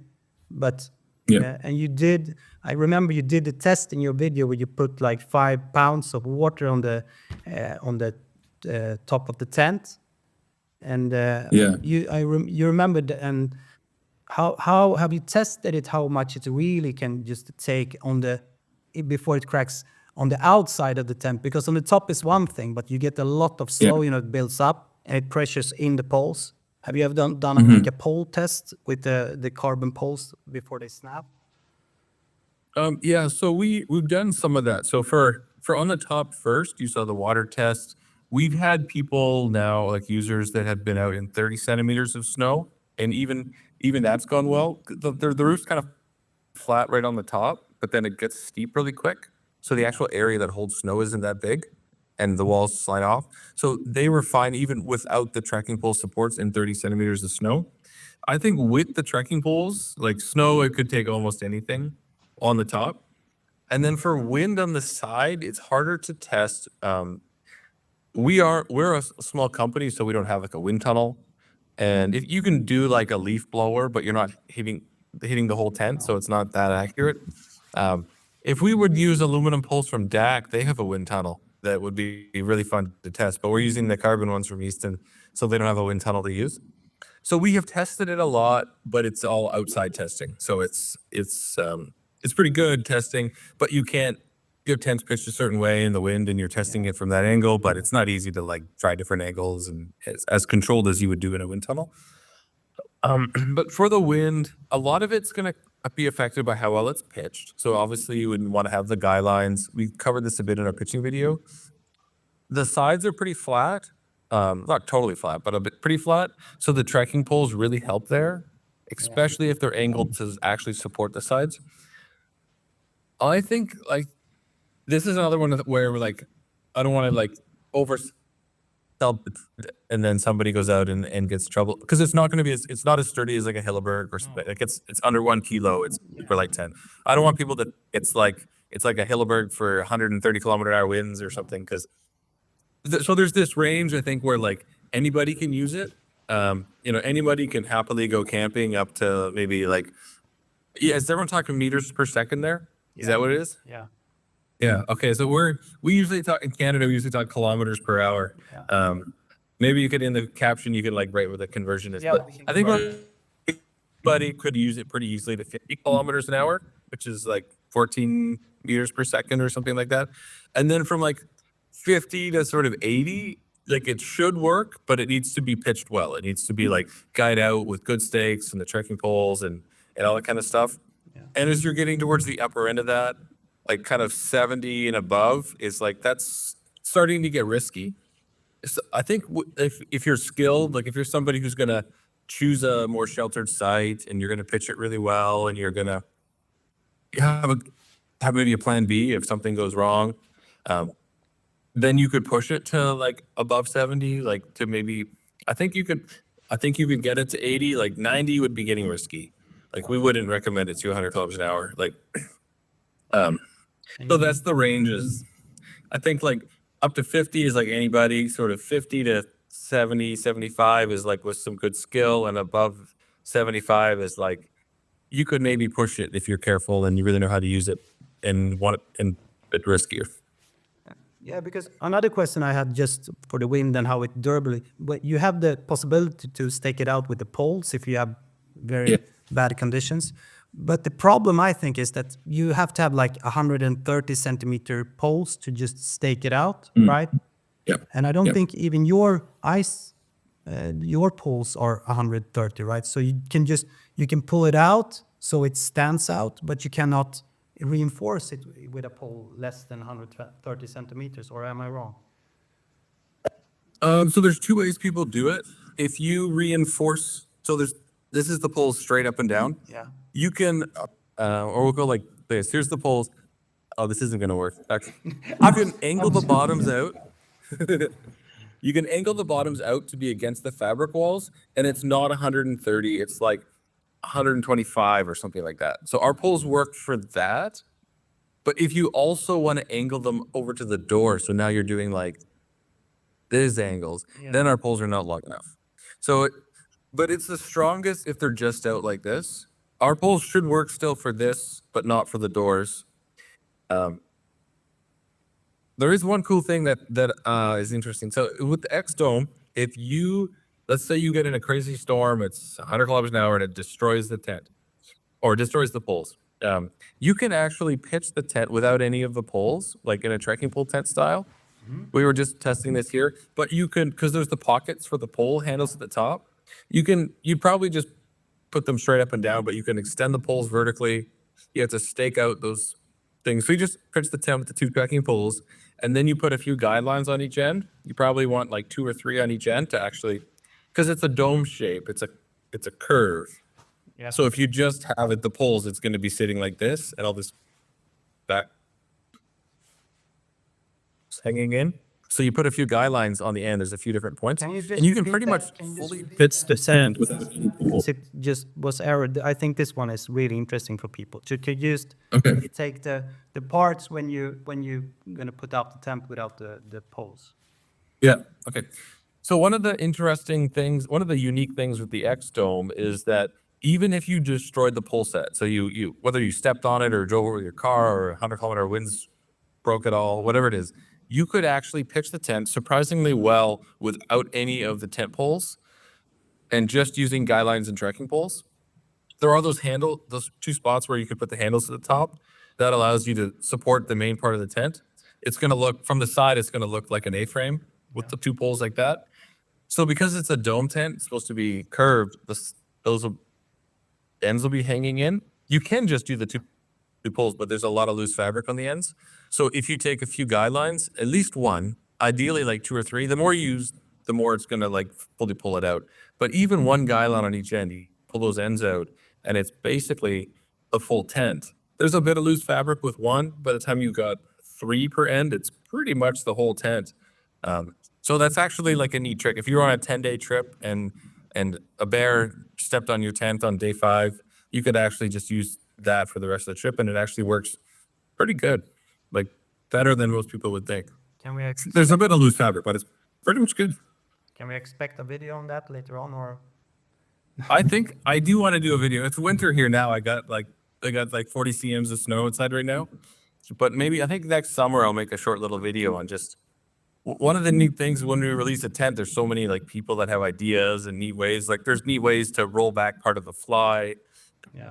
but and you did. I remember you did the test in your video where you put like 5 pounds of water on the top of the tent. And you remembered, and how have you tested it? How much it really can just take before it cracks on the outside of the tent? Because on the top is one thing, but you get a lot of snow, it builds up and it pressures in the poles. Have you ever done like a pole test with the carbon poles before they snap? Yeah, so we've done some of that. So for on the top first, you saw the water test. We've had people now, like users that have been out in 30 centimeters of snow, and even that's gone well. The roof's kind of flat right on the top, but then it gets steep really quick. So the actual area that holds snow isn't that big. and the walls slide off. So they were fine even without the trekking pole supports in 30 centimeters of snow. I think with the trekking poles, like snow, it could take almost anything on the top. And then for wind on the side, it's harder to test. We're a small company, so we don't have like a wind tunnel. And if you can do like a leaf blower, but you're not hitting the whole tent, so it's not that accurate. If we would use aluminum poles from DAC, they have a wind tunnel that would be really fun to test. But we're using the carbon ones from Easton, so they don't have a wind tunnel to use. So we have tested it a lot, but it's all outside testing. So it's pretty good testing, but you can't. Your tent's pitched a certain way in the wind, and you're testing it from that angle. But it's not easy to like try different angles and as controlled as you would do in a wind tunnel. But for the wind, a lot of it's going to be affected by how well it's pitched. So obviously you would want to have the guy lines. We covered this a bit in our pitching video. The sides are pretty flat, not totally flat, but a bit pretty flat. So the trekking poles really help there, especially if they're angled to actually support the sides. I think like this is another one where we're like, I don't want to like oversell, and then somebody goes out and gets trouble because it's not going to be it's not as sturdy as like a Hilleberg or something. Like it's under 1 kilo. It's super light 10. I don't want people that it's like a Hilleberg for 130 kilometer-hour winds or something because so there's this range I think where like anybody can use it. Anybody can happily go camping up to maybe like is everyone talking meters per second there? Is that what it is? Yeah. Yeah. Okay. So we usually talk in Canada. We usually talk kilometers per hour. Yeah. Maybe you could in the caption you could like write what the conversion is. Yeah, But I think anybody could use it pretty easily to 50 kilometers an hour, which is like 14 meters per second or something like that. And then from like 50 to sort of 80, like it should work, but it needs to be pitched well. It needs to be like guide out with good stakes and the trekking poles and all that kind of stuff. Yeah. And as you're getting towards the upper end of that, like kind of 70 and above is like that's starting to get risky. So I think if you're skilled, like if you're somebody who's gonna choose a more sheltered site and you're gonna pitch it really well and you're gonna have maybe a plan B if something goes wrong, then you could push it to like above 70, like to maybe I think you could get it to 80. Like 90 would be getting risky. Like we wouldn't recommend it to 100 kilometers an hour. Like so that's the ranges. I think like up to 50 is like anybody, sort of 50 to 70, 75 is like with some good skill, and above 75 is like you could maybe push it if you're careful and you really know how to use it and want it and a bit riskier. Yeah, because another question I had just for the wind and how it durably, but you have the possibility to stake it out with the poles if you have very bad conditions. But the problem, I think, is that you have to have like 130 centimeter poles to just stake it out, right? Yeah. And I don't think even your poles are 130, right? So you can pull it out so it stands out, but you cannot reinforce it with a pole less than 130 centimeters, or am I wrong? So there's two ways people do it. If you reinforce, so this is the poles straight up and down. Yeah. You can, or we'll go like this. Here's the poles. Oh, this isn't going to work. Actually, you can angle the bottoms out. You can angle the bottoms out to be against the fabric walls, and it's not 130. It's like 125 or something like that. So our poles work for that. But if you also want to angle them over to the door, so now you're doing like these angles, then our poles are not long enough. But it's the strongest if they're just out like this. Our poles should work still for this, but not for the doors. There is one cool thing that is interesting. So with the X Dome, if let's say you get in a crazy storm, it's 100 kilometers an hour and it destroys the tent or destroys the poles. You can actually pitch the tent without any of the poles, like in a trekking pole tent style. We were just testing this here, but you can, because there's the pockets for the pole handles at the top. You'd probably just put them straight up and down, but you can extend the poles vertically. You have to stake out those things. So you just pitch the tent with the 2 trekking poles, and then you put a few guidelines on each end. You probably want like 2 or 3 on each end to actually, because it's a dome shape. It's a curve. Yeah. So if you just have the poles, it's going to be sitting like this, and all this back hanging in. So you put a few guidelines on the end. There's a few different points, Can you just and you can repeat pretty that? much Can you just fully repeat Fits the tent without any pull. It just was error. I think this one is really interesting for people to just Okay. take the parts when you gonna put out the temp without the poles. Yeah. Okay. So one of the interesting things, one of the unique things with the X Dome is that even if you destroyed the pull set, so you whether you stepped on it or drove over with your car or 100-kilometer winds broke it all, whatever it is, you could actually pitch the tent surprisingly well without any of the tent poles and just using guy lines and trekking poles. There are those two spots where you could put the handles at the top. That allows you to support the main part of the tent. It's going to look from the side, it's going to look like an A-frame with the two poles like that. So because it's a dome tent, it's supposed to be curved, those ends will be hanging in. You can just do the two poles, but there's a lot of loose fabric on the ends. So if you take a few guidelines, at least one, ideally like 2 or 3, the more you use, the more it's going to like fully pull it out. But even one guideline on each end, you pull those ends out, and it's basically a full tent. There's a bit of loose fabric with one. By the time you got 3 per end, it's pretty much the whole tent. So that's actually like a neat trick. If you're on a 10-day trip and a bear stepped on your tent on day 5, you could actually just use that for the rest of the trip, and it actually works pretty good, like better than most people would think. Can we There's a bit of loose fabric, but it's pretty much good. can we expect a video on that later on, or I think I do want to do a video. It's winter here now. I got like 40 cms of snow outside right now, but maybe I think next summer I'll make a short little video on just one of the neat things when we release a tent. There's so many like people that have ideas and neat ways. Like there's neat ways to roll back part of the fly,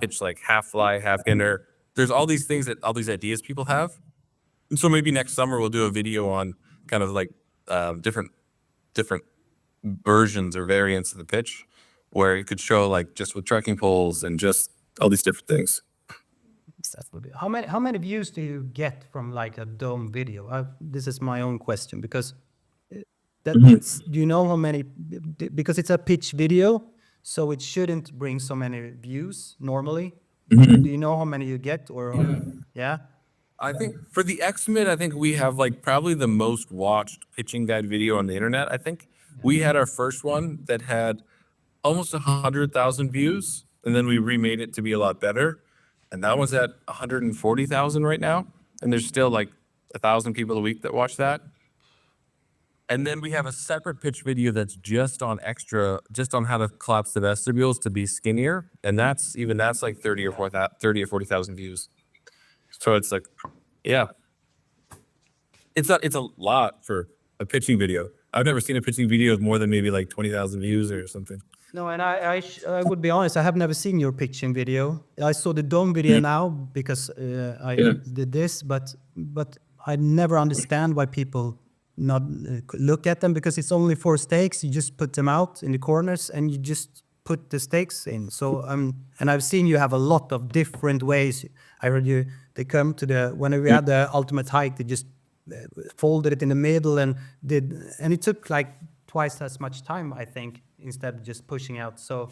pitch like half fly, half inner. There's all these things all these ideas people have. And so maybe next summer we'll do a video on kind of like different versions or variants of the pitch, where you could show like just with trekking poles and just all these different things. how many views do you get from like a dome video? This is my own question because that's, do you know how many? Because it's a pitch video, so it shouldn't bring so many views normally. Do you know how many you get, or yeah? I think for the X-Mid, I think we have like probably the most watched pitching guide video on the internet. I think we had our first one that had almost 100,000 views, and then we remade it to be a lot better. And that one's at 140,000 right now. And there's still like 1,000 people a week that watch that. And then we have a separate pitch video that's just on how to collapse the vestibules to be skinnier. And that's like 30 or 40,000 views. So it's like, yeah, it's a lot for a pitching video. I've never seen a pitching video with more than maybe like 20,000 views or something. No, and I would be honest, I have never seen your pitching video. I saw the dome video now because I did this, but I never understand why people not look at them, because it's only 4 stakes. You just put them out in the corners and you just put the stakes in. So and I've seen you have a lot of different ways. I heard they come to when we had the ultimate hike, they just folded it in the middle and it took like twice as much time, I think, instead of just pushing out. So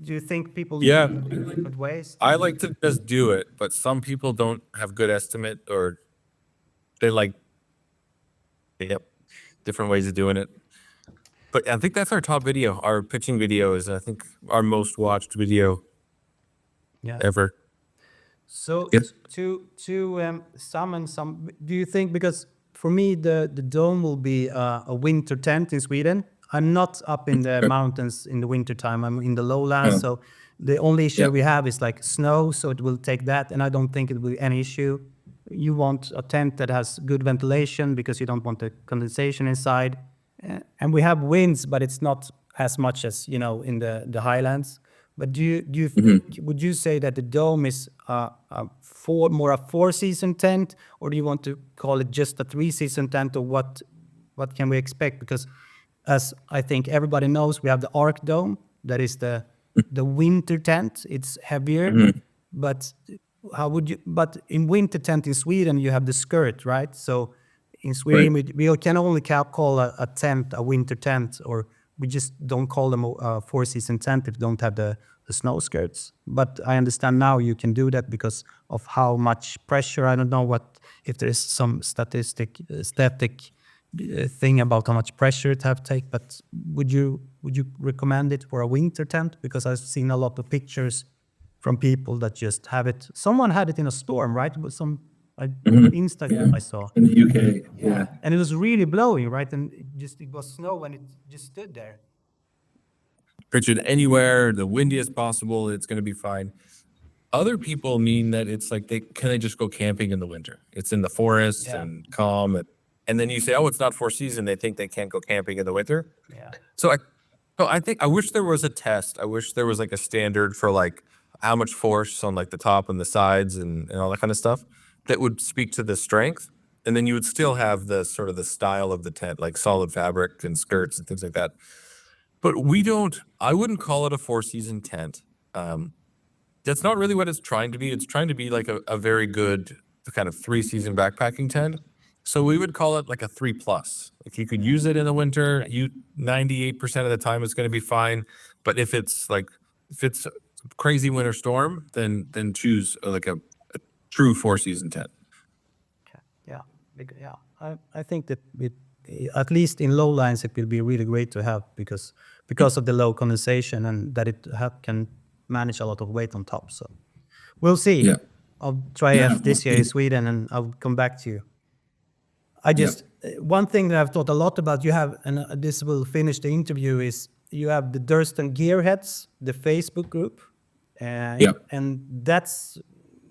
do you think people do different ways? I like to just do it, but some people don't have good estimate, or they like different ways of doing it. But I think that's our top video. Our pitching video is, I think, our most watched video ever. So to summon some, do you think, because for me the dome will be a winter tent in Sweden. I'm not up in the mountains in the winter time. I'm in the lowlands, so the only issue we have is like snow, so it will take that, and I don't think it will be any issue. You want a tent that has good ventilation because you don't want the condensation inside, and we have winds, but it's not as much as in the highlands. But do you think, would you say that the dome is more a 4-season tent, or do you want to call it just a 3-season tent, or what can we expect? Because as I think everybody knows, we have the Arc Dome, that is the winter tent. It's heavier, but but in winter tent in Sweden you have the skirt, right? So in Sweden we can only call a tent a winter tent, or we just don't call them a 4-season tent if they don't have the snow skirts. But I understand now you can do that because of how much pressure. I don't know if there is some static thing about how much pressure it have to take. But would you recommend it for a winter tent? Because I've seen a lot of pictures from people that just have it. Someone had it in a storm, right? It was some Instagram I saw. In the UK, yeah. And it was really blowing, right? And it was snow and it just stood there. Pitch it anywhere, the windiest possible, it's going to be fine. Other people mean that it's like they just go camping in the winter. It's in the forest and calm, and then you say, oh, it's not 4-season. They think they can't go camping in the winter. Yeah. So I wish there was a test. I wish there was like a standard for like how much force on like the top and the sides and all that kind of stuff that would speak to the strength. And then you would still have the sort of the style of the tent, like solid fabric and skirts and things like that. But I wouldn't call it a 4-season tent. That's not really what it's trying to be. It's trying to be like a very good kind of 3-season backpacking tent. So we would call it like a 3+. If you could use it in the winter, 98% of the time it's going to be fine. But if it's a crazy winter storm, then choose like a true 4-season tent. Okay. Yeah. Yeah. I think that at least in low lines, it will be really great to have because of the low condensation and that it can manage a lot of weight on top. So we'll see. Yeah. I'll try it this year in Sweden and I'll come back to you. One thing that I've thought a lot about, you have, and this will finish the interview, is you have the Durston Gearheads, the Facebook group. And that's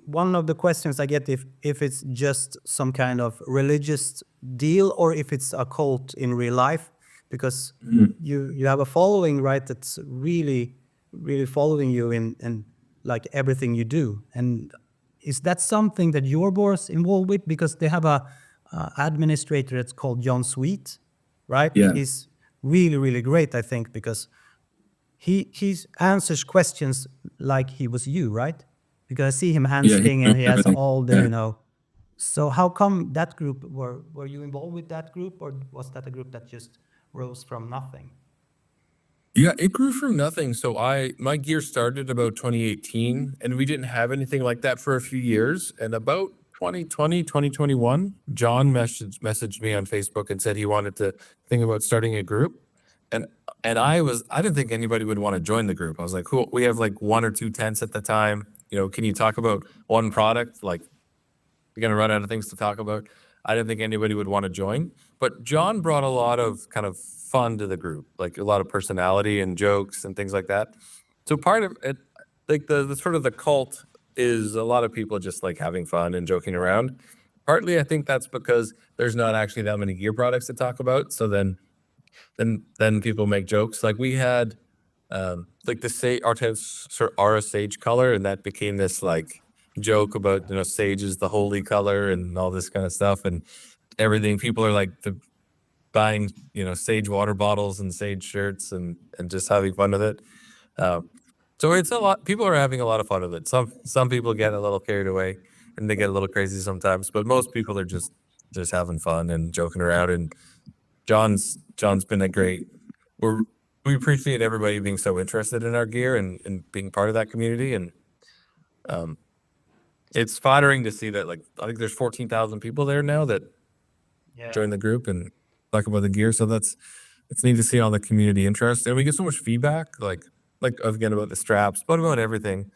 one of the questions I get, if it's just some kind of religious deal or if it's a cult in real life, because you have a following, right, that's really, really following you in like everything you do. And is that something that your board's involved with? Because they have a administrator that's called John Sweet, right? Yeah. He's really, really great, I think, because he answers questions like he was you, right? Because I see him answering and he has all the, So how come that group, were you involved with that group, or was that a group that just rose from nothing? Yeah, it grew from nothing. So my gear started about 2018, and we didn't have anything like that for a few years. And about 2020, 2021, John messaged me on Facebook and said he wanted to think about starting a group. And I didn't think anybody would want to join the group. I was like, cool, we have like 1 or 2 tents at the time. Can you talk about one product? Like, you're going to run out of things to talk about. I didn't think anybody would want to join. But John brought a lot of kind of fun to the group, like a lot of personality and jokes and things like that. So part of it, like the sort of the cult, is a lot of people just like having fun and joking around. Partly, I think that's because there's not actually that many gear products to talk about. So then people make jokes. Like we had like our tents are a sage color, and that became this like joke about sage is the holy color and all this kind of stuff and everything. People are like buying sage water bottles and sage shirts and just having fun with it. So it's a lot. People are having a lot of fun with it. Some people get a little carried away and they get a little crazy sometimes, but most people are just having fun and joking around. And John's been a great. We appreciate everybody being so interested in our gear and being part of that community. And it's flattering to see that, like, I think there's 14,000 people there now that join the group and talk about the gear. So it's neat to see all the community interest, and we get so much feedback, like again about the straps, but about everything.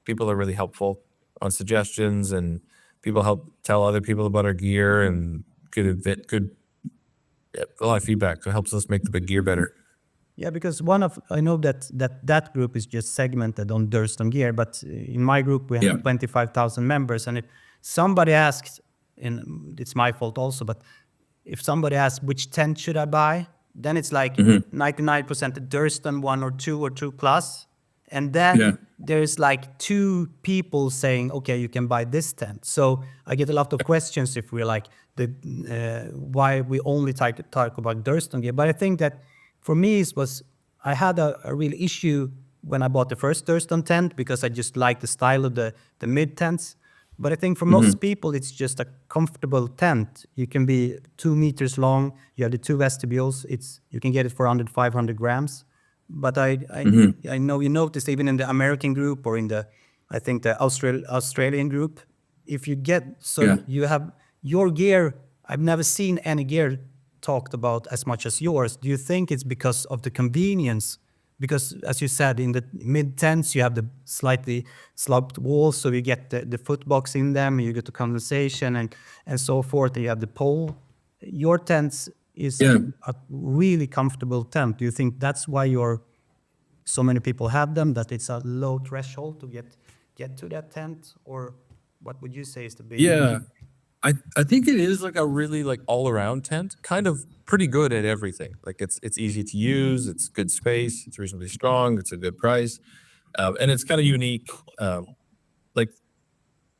People are really helpful on suggestions, and people help tell other people about our gear and a lot of feedback. So it helps us make the big gear better. Yeah, because I know that group is just segmented on Durston gear, but in my group we have 25,000 members, and if somebody asks, and it's my fault also, but if somebody asks which tent should I buy, then it's like 99% the Durston 1 or 2 or 2+, and then there's like 2 people saying, okay, you can buy this tent. So I get a lot of questions if we're like why we only talk about Durston gear. But I think that for me, I had a real issue when I bought the first Durston tent, because I just like the style of the mid tents. But I think for most people, it's just a comfortable tent. You can be 2 meters long. You have the 2 vestibules. You can get it for under 500 grams. But I know you noticed even in the American group or in the Australian group, if you get you have your gear. I've never seen any gear talked about as much as yours. Do you think it's because of the convenience? Because as you said, in the mid tents you have the slightly sloped walls, so you get the foot box in them, you get the condensation and so forth. And you have the pole. Your tents is Yeah. a really comfortable tent. Do you think that's why so many people have them, that it's a low threshold to get to that tent? Or what would you say is the big? Yeah. I think it is like a really like all around tent, kind of pretty good at everything. Like it's easy to use, it's good space, it's reasonably strong, it's a good price, and it's kind of unique. Like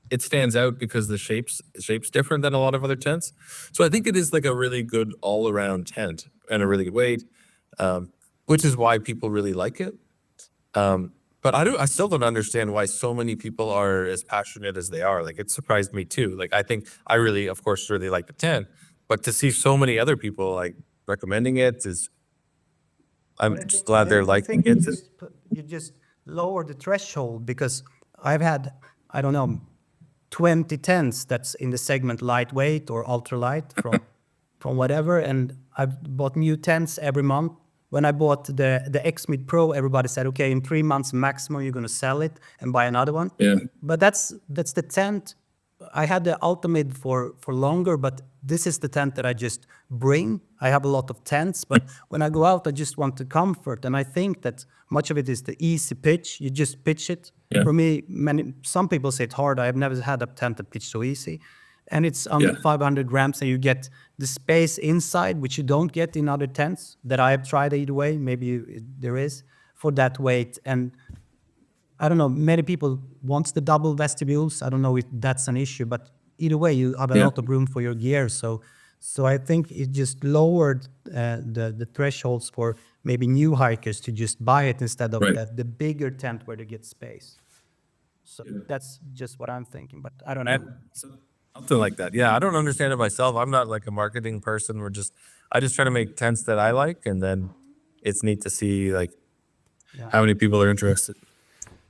it stands out because the shape's different than a lot of other tents. So I think it is like a really good all around tent and a really good weight, which is why people really like it. But I still don't understand why so many people are as passionate as they are. Like it surprised me too. Like I think I really, of course, really like the tent, but to see so many other people like recommending it is, I'm just glad they're I liking think you it. you just lower the threshold, because I've had, I don't know, 20 tents that's in the segment lightweight or ultralight from whatever, and I've bought new tents every month. When I bought the X-Mid Pro, everybody said, okay, in 3 months maximum, you're going to sell it and buy another one. Yeah. But that's the tent. I had the Ultimate for longer, but this is the tent that I just bring. I have a lot of tents, but when I go out, I just want the comfort. And I think that much of it is the easy pitch. You just pitch it. Yeah. For me, some people say it's hard. I've never had a tent that pitched so easy. And it's Yeah. 500 grams, and you get the space inside, which you don't get in other tents that I have tried either way. Maybe there is for that weight. And I don't know, many people want the double vestibules. I don't know if that's an issue, but either way, you have a Yeah. lot of room for your gear. So I think it just lowered the thresholds for maybe new hikers to just buy it instead of Right. the bigger tent where they get space. So that's just what I'm thinking, but I don't know. Something like that. Yeah, I don't understand it myself. I'm not like a marketing person. I just try to make tents that I like, and then it's neat to see like Yeah. how many people are interested.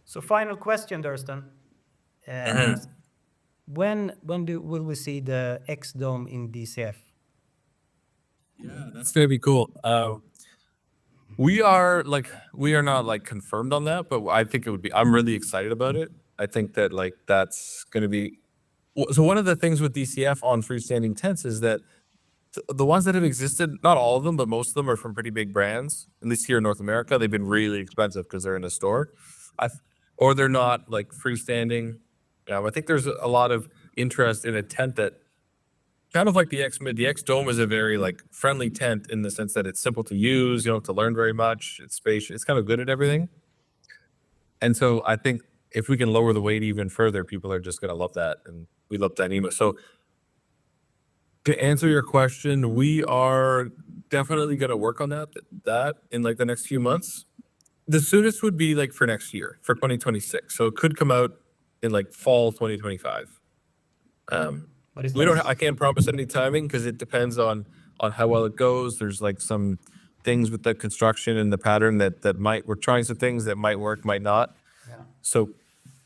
So final question, Durston. When will we see the X Dome in DCF? Yeah, that's gonna be cool. We are not like confirmed on that, but I think it would be. I'm really excited about it. I think that like that's gonna be. So one of the things with DCF on freestanding tents is that the ones that have existed, not all of them, but most of them are from pretty big brands. At least here in North America, they've been really expensive because they're in a store, or they're not like freestanding. I think there's a lot of interest in a tent that kind of like the X-Mid. The X Dome is a very like friendly tent in the sense that it's simple to use. You don't have to learn very much. It's spacious. It's kind of good at everything. And so I think if we can lower the weight even further, people are just going to love that, and we love Dyneema. So to answer your question, we are definitely going to work on that in like the next few months. The soonest would be like for next year, for 2026. So it could come out in like fall 2025. But it's I can't promise any timing because it depends on how well it goes. There's like some things with the construction and the pattern that might, we're trying some things that might work, might not. Yeah. So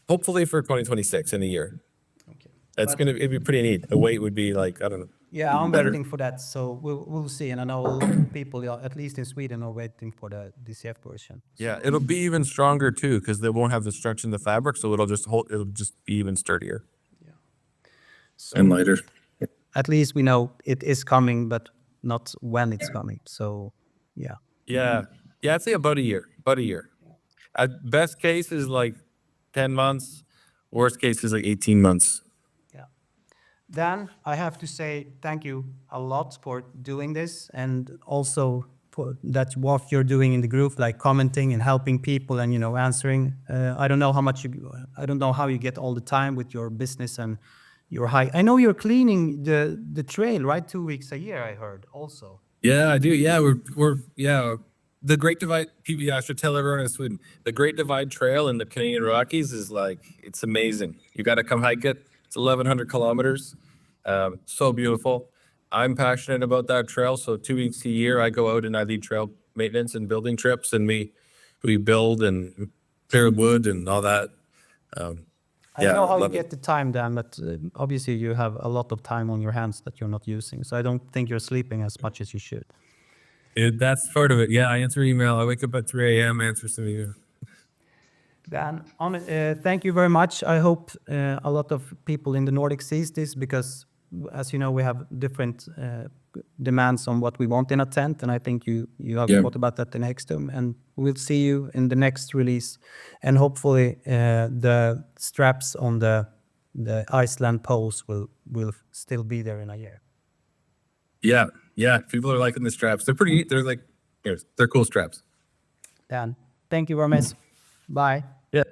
hopefully for 2026 in a year. Okay. It'd be pretty neat. The weight would be like, I don't know. Yeah, I'm better. waiting for that. So we'll see. And I know a lot of people, at least in Sweden, are waiting for the DCF version. Yeah, it'll be even stronger too because they won't have the stretch in the fabric, so it'll just be even stirdier. And lighter. At least we know it is coming, but not when it's coming. So yeah. Yeah, I'd say about a year. At best case is like 10 months. Worst case is like 18 months. Yeah. Dan, I have to say thank you a lot for doing this, and also for that what you're doing in the group, like commenting and helping people and answering. I don't know how you get all the time with your business and your hike. I know you're cleaning the trail, right? 2 weeks a year, I heard also. Yeah, I do. Yeah, we're the Great Divide. I should tell everyone in Sweden, the Great Divide Trail in the Canadian Rockies is like, it's amazing. You got to come hike it. It's 1,100 kilometers. So beautiful. I'm passionate about that trail. So 2 weeks a year, I go out and I lead trail maintenance and building trips, and we build and clear wood and all that. I don't know how you love get the time, Dan, but obviously you have a lot of time on your hands that you're not using. So I don't think you're sleeping as much as you should. That's part of it. Yeah, I answer email. I wake up at 3 a.m. answer some email. Dan, thank you very much. I hope a lot of people in the Nordic sees this because, as you know, we have different demands on what we want in a tent, and I think you have thought about that in Hextum, and we'll see you in the next release, and hopefully the straps on the Iceland poles will still be there in a year. Yeah. People are liking the straps. They're pretty. They're like, they're cool straps. Dan, thank you very much. Bye. Yeah.